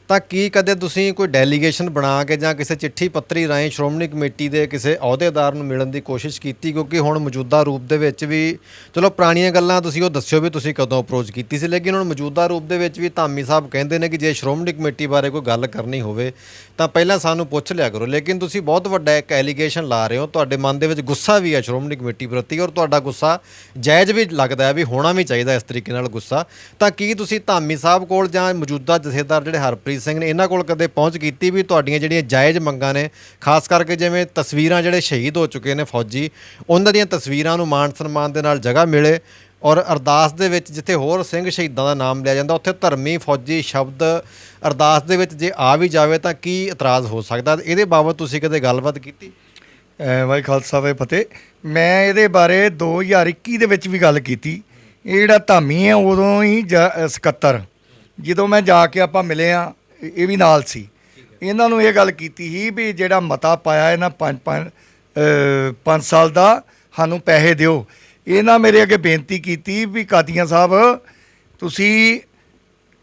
ਤਾਂ ਕੀ ਕਦੇ ਤੁਸੀਂ ਕੋਈ ਡੈਲੀਗੇਸ਼ਨ ਬਣਾ ਕੇ ਜਾਂ ਕਿਸੇ ਚਿੱਠੀ ਪੱਤਰੀ ਰਾਹੀਂ ਸ਼੍ਰੋਮਣੀ ਕਮੇਟੀ ਦੇ ਕਿਸੇ ਅਹੁਦੇਦਾਰ ਨੂੰ ਮਿਲਣ ਦੀ ਕੋਸ਼ਿਸ਼ ਕੀਤੀ? ਕਿਉਂਕਿ ਹੁਣ ਮੌਜੂਦਾ ਰੂਪ ਦੇ ਵਿੱਚ ਵੀ, ਚਲੋ ਪੁਰਾਣੀਆਂ ਗੱਲਾਂ ਤੁਸੀਂ ਉਹ ਦੱਸਿਓ ਵੀ ਤੁਸੀਂ ਕਦੋਂ ਅਪਰੋਚ ਕੀਤੀ ਸੀ, ਲੇਕਿਨ ਹੁਣ ਮੌਜੂਦਾ ਰੂਪ ਦੇ ਵਿੱਚ ਵੀ ਧਾਮੀ ਸਾਹਿਬ ਕਹਿੰਦੇ ਨੇ ਕਿ ਜੇ ਸ਼੍ਰੋਮਣੀ ਕਮੇਟੀ ਬਾਰੇ ਕੋਈ ਗੱਲ ਕਰਨੀ ਹੋਵੇ ਤਾਂ ਪਹਿਲਾਂ ਸਾਨੂੰ ਪੁੱਛ ਲਿਆ ਕਰੋ। ਲੇਕਿਨ ਤੁਸੀਂ ਬਹੁਤ ਵੱਡਾ ਇੱਕ ਐਲੀਗੇਸ਼ਨ ਲਾ ਰਹੇ ਹੋ, ਤੁਹਾਡੇ ਮਨ ਦੇ ਵਿੱਚ ਗੁੱਸਾ ਵੀ ਹੈ ਸ਼੍ਰੋਮਣੀ ਕਮੇਟੀ ਪ੍ਰਤੀ, ਔਰ ਤੁਹਾਡਾ ਗੁੱਸਾ ਜਾਇਜ਼ ਵੀ ਲੱਗਦਾ ਹੈ, ਵੀ ਹੋਣਾ ਵੀ ਚਾਹੀਦਾ ਇਸ ਤਰੀਕੇ ਨਾਲ ਗੁੱਸਾ। ਤਾਂ ਕੀ ਤੁਸੀਂ ਧਾਮੀ ਸਾਹਿਬ ਕੋਲ ਜਾਂ ਮੌਜੂਦਾ ਜਥੇਦਾਰ ਜਿਹੜੇ ਹਰਪ੍ਰੀਤ ਸਿੰਘ ਨੇ ਇਹਨਾਂ ਕੋਲ ਕਦੇ ਪਹੁੰਚ ਕੀਤੀ ਵੀ ਤੁਹਾਡੀਆਂ ਜਿਹੜੀਆਂ ਜਾਇਜ਼ ਮੰਗਾਂ ਨੇ, ਖਾਸ ਕਰਕੇ ਜਿਵੇਂ ਤਸਵੀਰਾਂ ਜਿਹੜੇ ਸ਼ਹੀਦ ਹੋ ਚੁੱਕੇ ਨੇ ਫੌਜੀ, ਉਹਨਾਂ ਦੀਆਂ ਤਸਵੀਰਾਂ ਨੂੰ ਮਾਣ ਸਨਮਾਨ ਦੇ ਨਾਲ ਜਗ੍ਹਾ ਮਿਲੇ, ਔਰ ਅਰਦਾਸ ਦੇ ਵਿੱਚ ਜਿੱਥੇ ਹੋਰ ਸਿੰਘ ਸ਼ਹੀਦਾਂ ਦਾ ਨਾਮ ਲਿਆ ਜਾਂਦਾ ਉੱਥੇ ਧਰਮੀ ਫੌਜੀ ਸ਼ਬਦ ਅਰਦਾਸ ਦੇ ਵਿੱਚ ਜੇ ਆ ਵੀ ਜਾਵੇ ਤਾਂ ਕੀ ਇਤਰਾਜ਼ ਹੋ ਸਕਦਾ? ਇਹਦੇ ਬਾਬਤ ਤੁਸੀਂ ਕਦੇ ਗੱਲਬਾਤ ਕੀਤੀ? ਵਾਹਿ ਖਾਲਸਾ ਵਾਹਿ ਫਤਿਹ। ਮੈਂ ਇਹਦੇ ਬਾਰੇ 2021 ਦੇ ਵਿੱਚ ਵੀ ਗੱਲ ਕੀਤੀ। ਇਹ ਜਿਹੜਾ ਧਾਮੀ ਹੈ ਉਦੋਂ ਹੀ 77 ਜਦੋਂ ਮੈਂ ਜਾ ਕੇ ਆਪਾਂ ਮਿਲੇ ਹਾਂ, ਇਹ ਵੀ ਨਾਲ ਸੀ। ਇਹਨਾਂ ਨੂੰ ਇਹ ਗੱਲ ਕੀਤੀ ਸੀ ਵੀ ਜਿਹੜਾ ਮਤਾ ਪਾਇਆ ਇਹਨਾਂ 5 ਸਾਲ ਦਾ ਸਾਨੂੰ ਪੈਸੇ ਦਿਓ। ਇਹਨਾਂ ਮੇਰੇ ਅੱਗੇ ਬੇਨਤੀ ਕੀਤੀ ਵੀ ਕਾਦੀਆਂ ਸਾਹਿਬ ਤੁਸੀਂ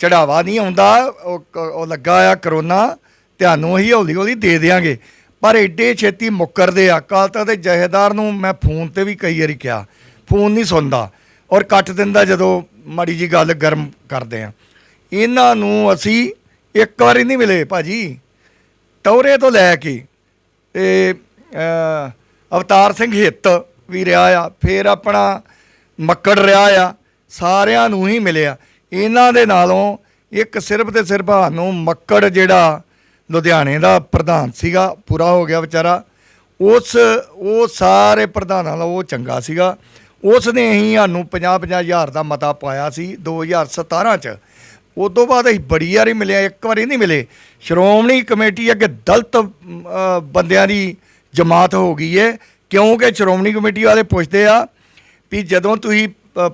ਚੜਾਵਾ ਨਹੀਂ ਆਉਂਦਾ, ਉਹ ਲੱਗਾ ਆ ਕਰੋਨਾ, ਤੁਹਾਨੂੰ ਅਸੀਂ ਹੌਲੀ ਹੌਲੀ ਦੇ ਦਿਆਂਗੇ, ਪਰ ਐਡੇ ਛੇਤੀ ਮੁੱਕਰਦੇ ਆ। ਕੱਲ੍ਹ ਤੱਕ ਦੇ ਜਥੇਦਾਰ ਨੂੰ ਮੈਂ ਫੋਨ 'ਤੇ ਵੀ ਕਈ ਵਾਰੀ ਕਿਹਾ, ਫੋਨ ਨਹੀਂ ਸੁਣਦਾ ਔਰ ਕੱਟ ਦਿੰਦਾ ਜਦੋਂ ਮਾੜੀ ਜੀ ਗੱਲ ਗਰਮ ਕਰਦੇ ਆ। ਇਹਨਾਂ ਨੂੰ ਅਸੀਂ ਇੱਕ ਵਾਰੀ ਨਹੀਂ ਮਿਲੇ ਭਾਜੀ, ਟੌਰੇ ਤੋਂ ਲੈ ਕੇ ਤੇ ਅਵਤਾਰ ਸਿੰਘ ਹਿੱਤ ਵੀ ਰਿਹਾ ਆ, ਫਿਰ ਆਪਣਾ ਮੱਕੜ ਰਿਹਾ ਆ, ਸਾਰਿਆਂ ਨੂੰ ਹੀ ਮਿਲਿਆ। ਇਹਨਾਂ ਦੇ ਨਾਲੋਂ ਇੱਕ ਸਿਰਫ ਤੇ ਸਿਰਫ ਸਾਨੂੰ ਮੱਕੜ ਜਿਹੜਾ ਲੁਧਿਆਣੇ ਦਾ ਪ੍ਰਧਾਨ ਸੀਗਾ, ਪੂਰਾ ਹੋ ਗਿਆ ਵਿਚਾਰਾ, ਉਹ ਸਾਰੇ ਪ੍ਰਧਾਨਾਂ ਦਾ ਉਹ ਚੰਗਾ ਸੀਗਾ। ਉਸ ਨੇ ਹੀ ਸਾਨੂੰ 50-50 ਹਜ਼ਾਰ ਦਾ ਮਤਾ ਪਾਇਆ ਸੀ 2017 'ਚ। ਉਸ ਤੋਂ ਬਾਅਦ ਅਸੀਂ ਬੜੀ ਵਾਰੀ ਮਿਲਿਆ, ਇੱਕ ਵਾਰੀ ਨਹੀਂ ਮਿਲੇ। ਸ਼੍ਰੋਮਣੀ ਕਮੇਟੀ ਅੱਗੇ ਦਲਿਤ ਬੰਦਿਆਂ ਦੀ ਜਮਾਤ ਹੋ ਗਈ ਹੈ, ਕਿਉਂਕਿ ਸ਼੍ਰੋਮਣੀ ਕਮੇਟੀ ਵਾਲੇ ਪੁੱਛਦੇ ਆ ਵੀ ਜਦੋਂ ਤੁਸੀਂ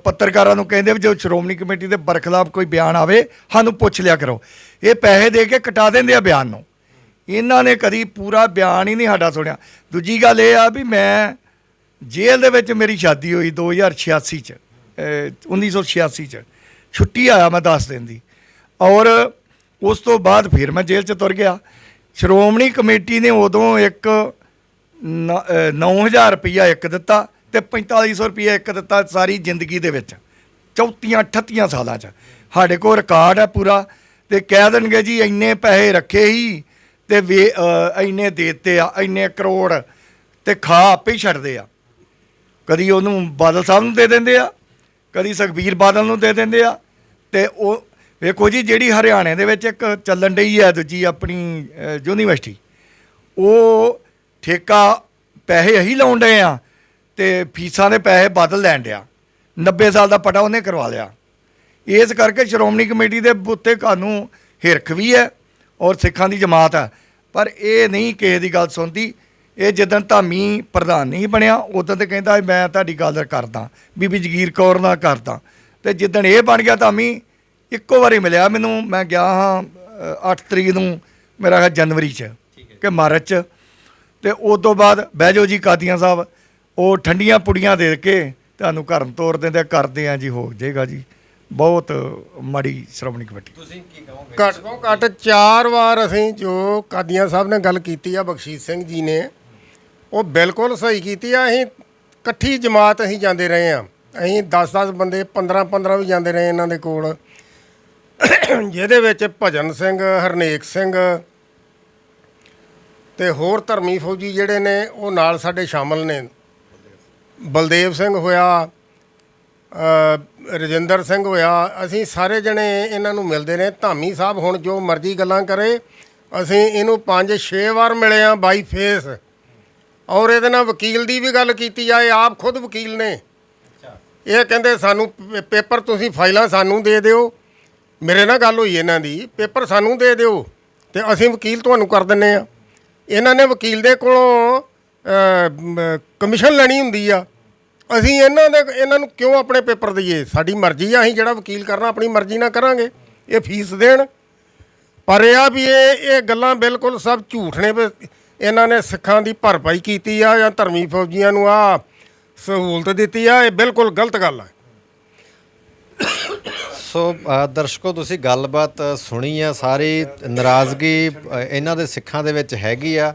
ਪੱਤਰਕਾਰਾਂ ਨੂੰ ਕਹਿੰਦੇ ਵੀ ਜਦੋਂ ਸ਼੍ਰੋਮਣੀ ਕਮੇਟੀ ਦੇ ਬਰਖਲਾਫ ਕੋਈ ਬਿਆਨ ਆਵੇ ਸਾਨੂੰ ਪੁੱਛ ਲਿਆ ਕਰੋ। ਇਹ ਪੈਸੇ ਦੇ ਕੇ ਕਟਾ ਦਿੰਦੇ ਆ ਬਿਆਨ ਨੂੰ। ਇਹਨਾਂ ਨੇ ਕਦੀ ਪੂਰਾ ਬਿਆਨ ਹੀ ਨਹੀਂ ਸਾਡਾ ਸੁਣਿਆ। ਦੂਜੀ ਗੱਲ ਇਹ ਆ ਵੀ ਮੈਂ ਜੇਲ੍ਹ ਦੇ ਵਿੱਚ ਮੇਰੀ ਸ਼ਾਦੀ ਹੋਈ 2086 'ਚ 1986 'ਚ, ਛੁੱਟੀ ਆਇਆ ਮੈਂ 10 ਦਿਨ ਦੀ, ਔਰ ਉਸ ਤੋਂ ਬਾਅਦ ਫਿਰ ਮੈਂ ਜੇਲ੍ਹ 'ਚ ਤੁਰ ਗਿਆ। ਸ਼੍ਰੋਮਣੀ ਕਮੇਟੀ ਨੇ ਉਦੋਂ ਇੱਕ 9000 ਰੁਪਈਆ ਇੱਕ ਦਿੱਤਾ ਅਤੇ 4500 ਰੁਪਈਆ ਇੱਕ ਦਿੱਤਾ ਸਾਰੀ ਜ਼ਿੰਦਗੀ ਦੇ ਵਿੱਚ 34-38 ਸਾਲਾਂ 'ਚ। ਸਾਡੇ ਕੋਲ ਰਿਕਾਰਡ ਹੈ ਪੂਰਾ, ਅਤੇ ਕਹਿ ਦੇਣਗੇ ਜੀ ਇੰਨੇ ਪੈਸੇ ਰੱਖੇ ਹੀ ਅਤੇ ਇੰਨੇ ਦੇ ਦਿੱਤੇ ਆ, ਇੰਨੇ ਕਰੋੜ, ਅਤੇ ਖਾ ਆਪੇ ਹੀ ਛੱਡਦੇ ਆ। ਕਦੀ ਉਹਨੂੰ ਬਾਦਲ ਸਾਹਿਬ ਨੂੰ ਦੇ ਦਿੰਦੇ ਆ, ਕਦੀ ਸੁਖਬੀਰ ਬਾਦਲ ਨੂੰ ਦੇ ਦਿੰਦੇ ਆ। ਅਤੇ ਉਹ ਵੇਖੋ ਜੀ, ਜਿਹੜੀ ਹਰਿਆਣੇ ਦੇ ਵਿੱਚ ਇੱਕ ਚੱਲਣ ਡਈ ਹੈ ਦੂਜੀ ਆਪਣੀ ਯੂਨੀਵਰਸਿਟੀ, ਉਹ ਠੇਕਾ ਪੈਸੇ ਅਸੀਂ ਲਾਉਣ ਡਏ ਆ ਅਤੇ ਫੀਸਾਂ ਦੇ ਪੈਸੇ ਬਾਦਲ ਲੈਣ ਡਿਆ। 90 ਸਾਲ ਦਾ ਪਟਾ ਉਹਨੇ ਕਰਵਾ ਲਿਆ। ਇਸ ਕਰਕੇ ਸ਼੍ਰੋਮਣੀ ਕਮੇਟੀ ਦੇ ਉੱਤੇ ਸਾਨੂੰ ਹਿਰਖ ਵੀ ਹੈ ਔਰ ਸਿੱਖਾਂ ਦੀ ਜਮਾਤ ਹੈ, ਪਰ ਇਹ ਨਹੀਂ ਕਿਸੇ ਦੀ ਗੱਲ ਸੁਣਦੀ। ਇਹ ਜਿੱਦਣ ਧਾਮੀ ਪ੍ਰਧਾਨ ਨਹੀਂ ਬਣਿਆ ਉਦੋਂ ਤੇ ਕਹਿੰਦਾ ਮੈਂ ਤੁਹਾਡੀ ਗੱਲ ਕਰਦਾ, ਬੀਬੀ ਜਗੀਰ ਕੌਰ ਨਾਲ ਕਰਦਾ, ਤੇ ਜਿੱਦਣ ਇਹ ਬਣ ਗਿਆ ਧਾਮੀ ਇੱਕੋ ਵਾਰੀ ਮਿਲਿਆ ਮੈਨੂੰ। ਮੈਂ ਗਿਆ ਹਾਂ 8 ਤਰੀਕ ਨੂੰ, ਮੇਰਾ ਖਿਆਲ ਜਨਵਰੀ 'ਚ ਕਿ ਮਾਰਚ 'ਚ, ਤੇ ਉਸ ਤੋਂ ਬਾਅਦ ਬਹਿ ਜਾਓ ਜੀ ਕਾਦੀਆਂ ਸਾਹਿਬ, ਉਹ ਠੰਡੀਆਂ ਪੁੜੀਆਂ ਦੇ ਕੇ ਤੁਹਾਨੂੰ ਘਰ ਤੋਰ ਦਿੰਦੇ, ਕਰਦੇ ਆ ਜੀ, ਹੋ ਜਾਏਗਾ ਜੀ। ਬਹੁਤ ਮਾੜੀ ਸ਼੍ਰੋਮਣੀ ਕਮੇਟੀ। ਤੁਸੀਂ ਕੀ ਕਹੋਗੇ? ਘੱਟ ਤੋਂ ਘੱਟ 4 ਵਾਰ ਅਸੀਂ ਜੋ ਕਾਦੀਆਂ ਸਾਹਿਬ ਨੇ ਗੱਲ ਕੀਤੀ ਆ, ਬਖਸ਼ੀਸ਼ ਸਿੰਘ ਜੀ ਨੇ, ਉਹ ਬਿਲਕੁਲ ਸਹੀ ਕੀਤੀ ਆ। ਅਸੀਂ ਇਕੱਠੀ ਜਮਾਤ ਅਸੀਂ ਜਾਂਦੇ ਰਹੇ ਆ, ਅਸੀਂ 10-10 ਬੰਦੇ 15-15 ਵੀ ਜਾਂਦੇ ਰਹੇ ਇਹਨਾਂ ਦੇ ਕੋਲ, ਜਿਹਦੇ ਵਿੱਚ ਭਜਨ ਸਿੰਘ, ਹਰਨੇਕ ਸਿੰਘ ਤੇ ਹੋਰ ਧਰਮੀ ਫੌਜੀ ਜਿਹੜੇ ਨੇ ਉਹ ਨਾਲ ਸਾਡੇ ਸ਼ਾਮਲ ਨੇ। ਬਲਦੇਵ ਸਿੰਘ ਹੋਇਆ, ਰਜਿੰਦਰ ਸਿੰਘ ਹੋਇਆ, ਅਸੀਂ ਸਾਰੇ ਜਣੇ ਇਹਨਾਂ ਨੂੰ ਮਿਲਦੇ ਰਹੇ। ਧਾਮੀ ਸਾਹਿਬ ਹੁਣ ਜੋ ਮਰਜ਼ੀ ਗੱਲਾਂ ਕਰੇ, ਅਸੀਂ ਇਹਨੂੰ 5-6 ਵਾਰ ਮਿਲੇ ਆ ਬਾਈ ਫੇਸ, ਔਰ ਇਹਦੇ ਨਾਲ ਵਕੀਲ ਦੀ ਵੀ ਗੱਲ ਕੀਤੀ ਆ। ਇਹ ਆਪ ਖੁਦ ਵਕੀਲ ਨੇ। ਇਹ ਕਹਿੰਦੇ ਸਾਨੂੰ ਪੇਪਰ ਤੁਸੀਂ ਫਾਈਲਾਂ ਸਾਨੂੰ ਦੇ ਦਿਓ। ਮੇਰੇ ਨਾਲ ਗੱਲ ਹੋਈ ਇਹਨਾਂ ਦੀ, ਪੇਪਰ ਸਾਨੂੰ ਦੇ ਦਿਓ ਤੇ ਅਸੀਂ ਵਕੀਲ ਤੁਹਾਨੂੰ ਕਰ ਦਿੰਦੇ ਆ। ਇਹਨਾਂ ਨੇ ਵਕੀਲ ਦੇ ਕੋਲੋਂ ਕਮਿਸ਼ਨ ਲੈਣੀ ਹੁੰਦੀ ਆ। ਅਸੀਂ ਇਹਨਾਂ ਨੂੰ ਕਿਉਂ ਆਪਣੇ ਪੇਪਰ ਦਈਏ? ਸਾਡੀ ਮਰਜ਼ੀ ਆ, ਅਸੀਂ ਜਿਹੜਾ ਵਕੀਲ ਕਰਨਾ ਆਪਣੀ ਮਰਜ਼ੀ ਨਾਲ ਕਰਾਂਗੇ, ਇਹ ਫੀਸ ਦੇਣ। ਪਰ ਇਹ ਆ ਵੀ ਇਹ ਗੱਲਾਂ ਬਿਲਕੁਲ ਸਭ ਝੂਠ ਨੇ। ਵੀ ਇਹਨਾਂ ਨੇ ਸਿੱਖਾਂ ਦੀ ਭਰਪਾਈ ਕੀਤੀ ਆ ਜਾਂ ਧਰਮੀ ਫੌਜੀਆਂ ਨੂੰ ਆ ਸਹੂਲਤ ਦਿੱਤੀ ਆ, ਇਹ ਬਿਲਕੁਲ ਗਲਤ ਗੱਲ ਆ। ਸੋ ਦਰਸ਼ਕੋ, ਤੁਸੀਂ ਗੱਲਬਾਤ ਸੁਣੀ ਆ। ਸਾਰੀ ਨਾਰਾਜ਼ਗੀ ਇਹਨਾਂ ਦੇ ਸਿੱਖਾਂ ਦੇ ਵਿੱਚ ਹੈਗੀ ਆ।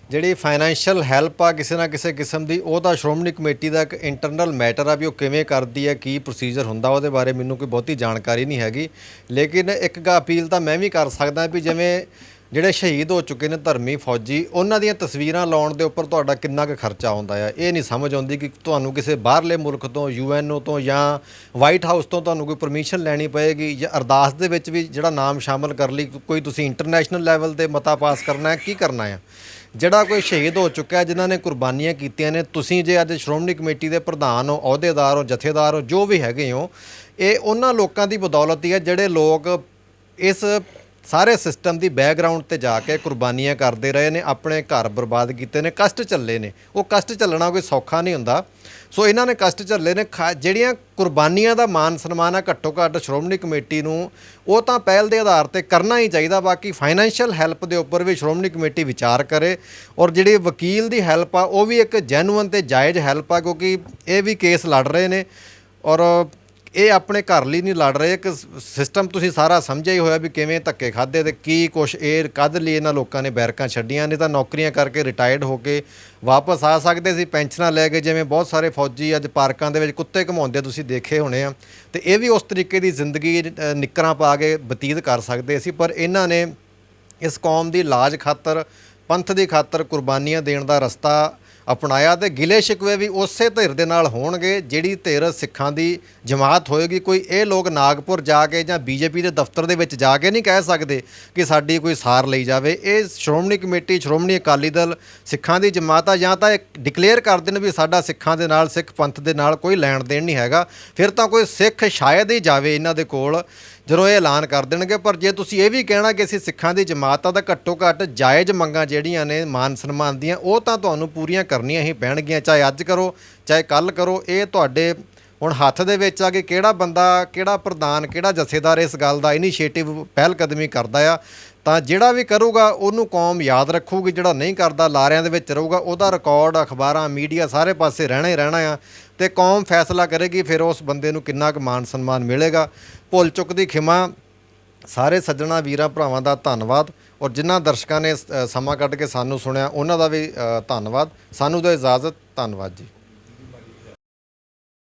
ਜਿਹੜੀ ਫਾਈਨੈਂਸ਼ੀਅਲ ਹੈਲਪ ਆ ਕਿਸੇ ਨਾ ਕਿਸੇ ਕਿਸਮ ਦੀ, ਉਹ ਤਾਂ ਸ਼੍ਰੋਮਣੀ ਕਮੇਟੀ ਦਾ ਇੱਕ ਇੰਟਰਨਲ ਮੈਟਰ ਆ ਵੀ ਉਹ ਕਿਵੇਂ ਕਰਦੀ ਹੈ, ਕੀ ਪ੍ਰੋਸੀਜਰ ਹੁੰਦਾ, ਉਹਦੇ ਬਾਰੇ ਮੈਨੂੰ ਕੋਈ ਬਹੁਤੀ ਜਾਣਕਾਰੀ ਨਹੀਂ ਹੈਗੀ। ਲੇਕਿਨ ਇੱਕ ਅਪੀਲ ਤਾਂ ਮੈਂ ਵੀ ਕਰ ਸਕਦਾ ਵੀ ਜਿਵੇਂ ਜਿਹੜੇ ਸ਼ਹੀਦ ਹੋ ਚੁੱਕੇ ਨੇ ਧਰਮੀ ਫੌਜੀ, ਉਹਨਾਂ ਦੀਆਂ ਤਸਵੀਰਾਂ ਲਾਉਣ ਦੇ ਉੱਪਰ ਤੁਹਾਡਾ ਕਿੰਨਾ ਕੁ ਖਰਚਾ ਆਉਂਦਾ ਆ। ਇਹ ਨਹੀਂ ਸਮਝ ਆਉਂਦੀ ਕਿ ਤੁਹਾਨੂੰ ਕਿਸੇ ਬਾਹਰਲੇ ਮੁਲਕ ਤੋਂ, UNO ਤੋਂ ਜਾਂ ਵਾਈਟ ਹਾਊਸ ਤੋਂ ਤੁਹਾਨੂੰ ਕੋਈ ਪਰਮਿਸ਼ਨ ਲੈਣੀ ਪਏਗੀ, ਜਾਂ ਅਰਦਾਸ ਦੇ ਵਿੱਚ ਵੀ ਜਿਹੜਾ ਨਾਮ ਸ਼ਾਮਲ ਕਰ ਲਈ ਕੋਈ ਤੁਸੀਂ ਇੰਟਰਨੈਸ਼ਨਲ ਲੈਵਲ 'ਤੇ ਮਤਾ ਪਾਸ ਕਰਨਾ ਹੈ, ਕੀ ਕਰਨਾ ਆ। ਜਿਹੜਾ ਕੋਈ ਸ਼ਹੀਦ ਹੋ ਚੁੱਕਿਆ, ਜਿਨ੍ਹਾਂ ਨੇ ਕੁਰਬਾਨੀਆਂ ਕੀਤੀਆਂ ਨੇ, ਤੁਸੀਂ ਜੇ ਅੱਜ ਸ਼੍ਰੋਮਣੀ ਕਮੇਟੀ ਦੇ ਪ੍ਰਧਾਨ ਹੋ, ਅਹੁਦੇਦਾਰ ਹੋ, ਜਥੇਦਾਰ ਹੋ, ਜੋ ਵੀ ਹੈਗੇ ਹੋ, ਇਹ ਉਹਨਾਂ ਲੋਕਾਂ ਦੀ ਬਦੌਲਤ ਹੀ ਹੈ ਜਿਹੜੇ ਲੋਕ ਇਸ ਸਾਰੇ ਸਿਸਟਮ ਦੀ ਬੈਕਗਰਾਊਂਡ ਤੇ ਜਾ ਕੇ ਕੁਰਬਾਨੀਆਂ ਕਰਦੇ ਰਹੇ ਨੇ, ਆਪਣੇ ਘਰ ਬਰਬਾਦ ਕੀਤੇ ਨੇ, ਕਸ਼ਟ ਝੱਲੇ ਨੇ। ਉਹ ਕਸ਼ਟ ਝੱਲਣਾ ਕੋਈ ਸੌਖਾ ਨਹੀਂ ਹੁੰਦਾ। ਸੋ ਇਹਨਾਂ ਨੇ ਕਸ਼ਟ ਝੱਲੇ ਨੇ। ਜਿਹੜੀਆਂ ਕੁਰਬਾਨੀਆਂ ਦਾ ਮਾਨ ਸਨਮਾਨ ਆ, ਘੱਟੋ ਘੱਟ ਸ਼੍ਰੋਮਣੀ ਕਮੇਟੀ ਨੂੰ ਉਹ ਤਾਂ ਪਹਿਲ ਦੇ ਆਧਾਰ ਤੇ ਕਰਨਾ ਹੀ ਚਾਹੀਦਾ। ਬਾਕੀ ਫਾਈਨੈਂਸ਼ੀਅਲ ਹੈਲਪ ਦੇ ਉੱਪਰ ਵੀ ਸ਼੍ਰੋਮਣੀ ਕਮੇਟੀ ਵਿਚਾਰ ਕਰੇ। ਔਰ ਜਿਹੜੀ ਵਕੀਲ ਦੀ ਹੈਲਪ ਆ, ਉਹ ਵੀ ਇੱਕ ਜੈਨੂਅਨ ਤੇ ਜਾਇਜ਼ ਹੈਲਪ ਆ, ਕਿਉਂਕਿ ਇਹ ਵੀ ਕੇਸ ਲੜ ਰਹੇ ਨੇ ਔਰ ਇਹ ਆਪਣੇ ਘਰ ਲਈ ਨਹੀਂ ਲੜ ਰਹੇ। ਇੱਕ ਸਿਸਟਮ ਤੁਸੀਂ ਸਾਰਾ ਸਮਝਿਆ ਹੀ ਹੋਇਆ ਵੀ ਕਿਵੇਂ ਧੱਕੇ ਖਾਧੇ ਤੇ ਕੀ ਕੁਛ ਇਹ ਕਦ ਲਈ ਇਹਨਾਂ ਲੋਕਾਂ ਨੇ ਬੈਰਕਾਂ ਛੱਡੀਆਂ ਨੇ। ਤਾਂ ਨੌਕਰੀਆਂ ਕਰਕੇ ਰਿਟਾਇਰਡ ਹੋ ਕੇ ਵਾਪਸ ਆ ਸਕਦੇ ਸੀ, ਪੈਨਸ਼ਨਾਂ ਲੈ ਕੇ, ਜਿਵੇਂ ਬਹੁਤ ਸਾਰੇ ਫੌਜੀ ਅੱਜ ਪਾਰਕਾਂ ਦੇ ਵਿੱਚ ਕੁੱਤੇ ਘੁਮਾਉਂਦੇ ਤੁਸੀਂ ਦੇਖੇ ਹੋਣੇ ਆ। ਤੇ ਇਹ ਵੀ ਉਸ ਤਰੀਕੇ ਦੀ ਜ਼ਿੰਦਗੀ ਨਿੱਕਰਾਂ ਪਾ ਕੇ ਬਤੀਤ ਕਰ ਸਕਦੇ ਸੀ। ਪਰ ਇਹਨਾਂ ਨੇ ਇਸ ਕੌਮ ਦੀ ਲਾਜ ਖਾਤਰ, ਪੰਥ ਦੀ ਖਾਤਰ ਕੁਰਬਾਨੀਆਂ ਦੇਣ ਦਾ ਰਸਤਾ ਅਪਣਾਇਆ। ਤੇ ਗਿਲੇ ਸ਼ਿਕਵੇ ਵੀ ਉਸੇ ਧਿਰ ਦੇ ਨਾਲ ਹੋਣਗੇ ਜਿਹੜੀ ਧਿਰ ਸਿੱਖਾਂ ਦੀ ਜਮਾਤ ਹੋਏਗੀ। ਕੋਈ ਇਹ ਲੋਕ ਨਾਗਪੁਰ ਜਾ ਕੇ ਜਾਂ BJP ਦੇ ਦਫ਼ਤਰ ਦੇ ਵਿੱਚ ਜਾ ਕੇ ਨਹੀਂ ਕਹਿ ਸਕਦੇ ਕਿ ਸਾਡੀ ਕੋਈ ਸਾਰ ਲਈ ਜਾਵੇ। ਇਹ ਸ਼੍ਰੋਮਣੀ ਕਮੇਟੀ, ਸ਼੍ਰੋਮਣੀ ਅਕਾਲੀ ਦਲ ਸਿੱਖਾਂ ਦੀ ਜਮਾਤ ਆ, ਜਾਂ ਤਾਂ ਇਹ ਡਿਕਲੇਅਰ ਕਰ ਦੇਣ ਵੀ ਸਾਡਾ ਸਿੱਖਾਂ ਦੇ ਨਾਲ, ਸਿੱਖ ਪੰਥ ਦੇ ਨਾਲ ਕੋਈ ਲੈਣ ਦੇਣ ਨਹੀਂ ਹੈਗਾ। ਫਿਰ ਤਾਂ ਕੋਈ ਸਿੱਖ ਸ਼ਾਇਦ ਹੀ ਜਾਵੇ ਇਹਨਾਂ ਦੇ ਕੋਲ ਜਦੋਂ ਇਹ ਐਲਾਨ ਕਰ ਦੇਣਗੇ। ਪਰ ਜੇ ਤੁਸੀਂ ਇਹ ਵੀ ਕਹਿਣਾ ਕਿ ਅਸੀਂ ਸਿੱਖਾਂ ਦੀ ਜਮਾਤ ਆ, ਤਾਂ ਘੱਟੋ ਘੱਟ ਜਾਇਜ਼ ਮੰਗਾਂ ਜਿਹੜੀਆਂ ਨੇ ਮਾਨ ਸਨਮਾਨ ਦੀਆਂ, ਉਹ ਤਾਂ ਤੁਹਾਨੂੰ ਪੂਰੀਆਂ ਕਰਨੀਆਂ ਹੀ ਪੈਣਗੀਆਂ। ਚਾਹੇ ਅੱਜ ਕਰੋ, ਚਾਹੇ ਕੱਲ੍ਹ ਕਰੋ। ਇਹ ਤੁਹਾਡੇ ਹੁਣ ਹੱਥ ਦੇ ਵਿੱਚ ਆ ਕਿ ਕਿਹੜਾ ਬੰਦਾ, ਕਿਹੜਾ ਪ੍ਰਧਾਨ, ਕਿਹੜਾ ਜਥੇਦਾਰ ਇਸ ਗੱਲ ਦਾ ਇਨੀਸ਼ੀਏਟਿਵ ਪਹਿਲ ਕਦਮੀ ਕਰਦਾ ਆ। ਤਾਂ ਜਿਹੜਾ ਵੀ ਕਰੂਗਾ ਉਹਨੂੰ ਕੌਮ ਯਾਦ ਰੱਖੂਗੀ, ਜਿਹੜਾ ਨਹੀਂ ਕਰਦਾ ਲਾਰਿਆਂ ਦੇ ਵਿੱਚ ਰਹੂਗਾ, ਉਹਦਾ ਰਿਕਾਰਡ ਅਖਬਾਰਾਂ, ਮੀਡੀਆ ਸਾਰੇ ਪਾਸੇ ਰਹਿਣਾ ਹੀ ਰਹਿਣਾ ਆ। ਤੇ ਕੌਮ ਫੈਸਲਾ ਕਰੇਗੀ ਫਿਰ ਉਸ ਬੰਦੇ ਨੂੰ ਕਿੰਨਾ ਕੁ ਮਾਨ ਸਨਮਾਨ ਮਿਲੇਗਾ। ਭੁੱਲ ਚੁੱਕ ਦੀ ਖਿਮਾ। ਸਾਰੇ ਸੱਜਣਾ ਵੀਰਾਂ ਭਰਾਵਾਂ ਦਾ ਧੰਨਵਾਦ। ਔਰ ਜਿਨ੍ਹਾਂ ਦਰਸ਼ਕਾਂ ਨੇ ਸਮਾਂ ਕੱਢ ਕੇ ਸਾਨੂੰ ਸੁਣਿਆ, ਉਹਨਾਂ ਦਾ ਵੀ ਧੰਨਵਾਦ। ਸਾਨੂੰ ਦਿਓ ਇਜਾਜ਼ਤ। ਧੰਨਵਾਦ ਜੀ।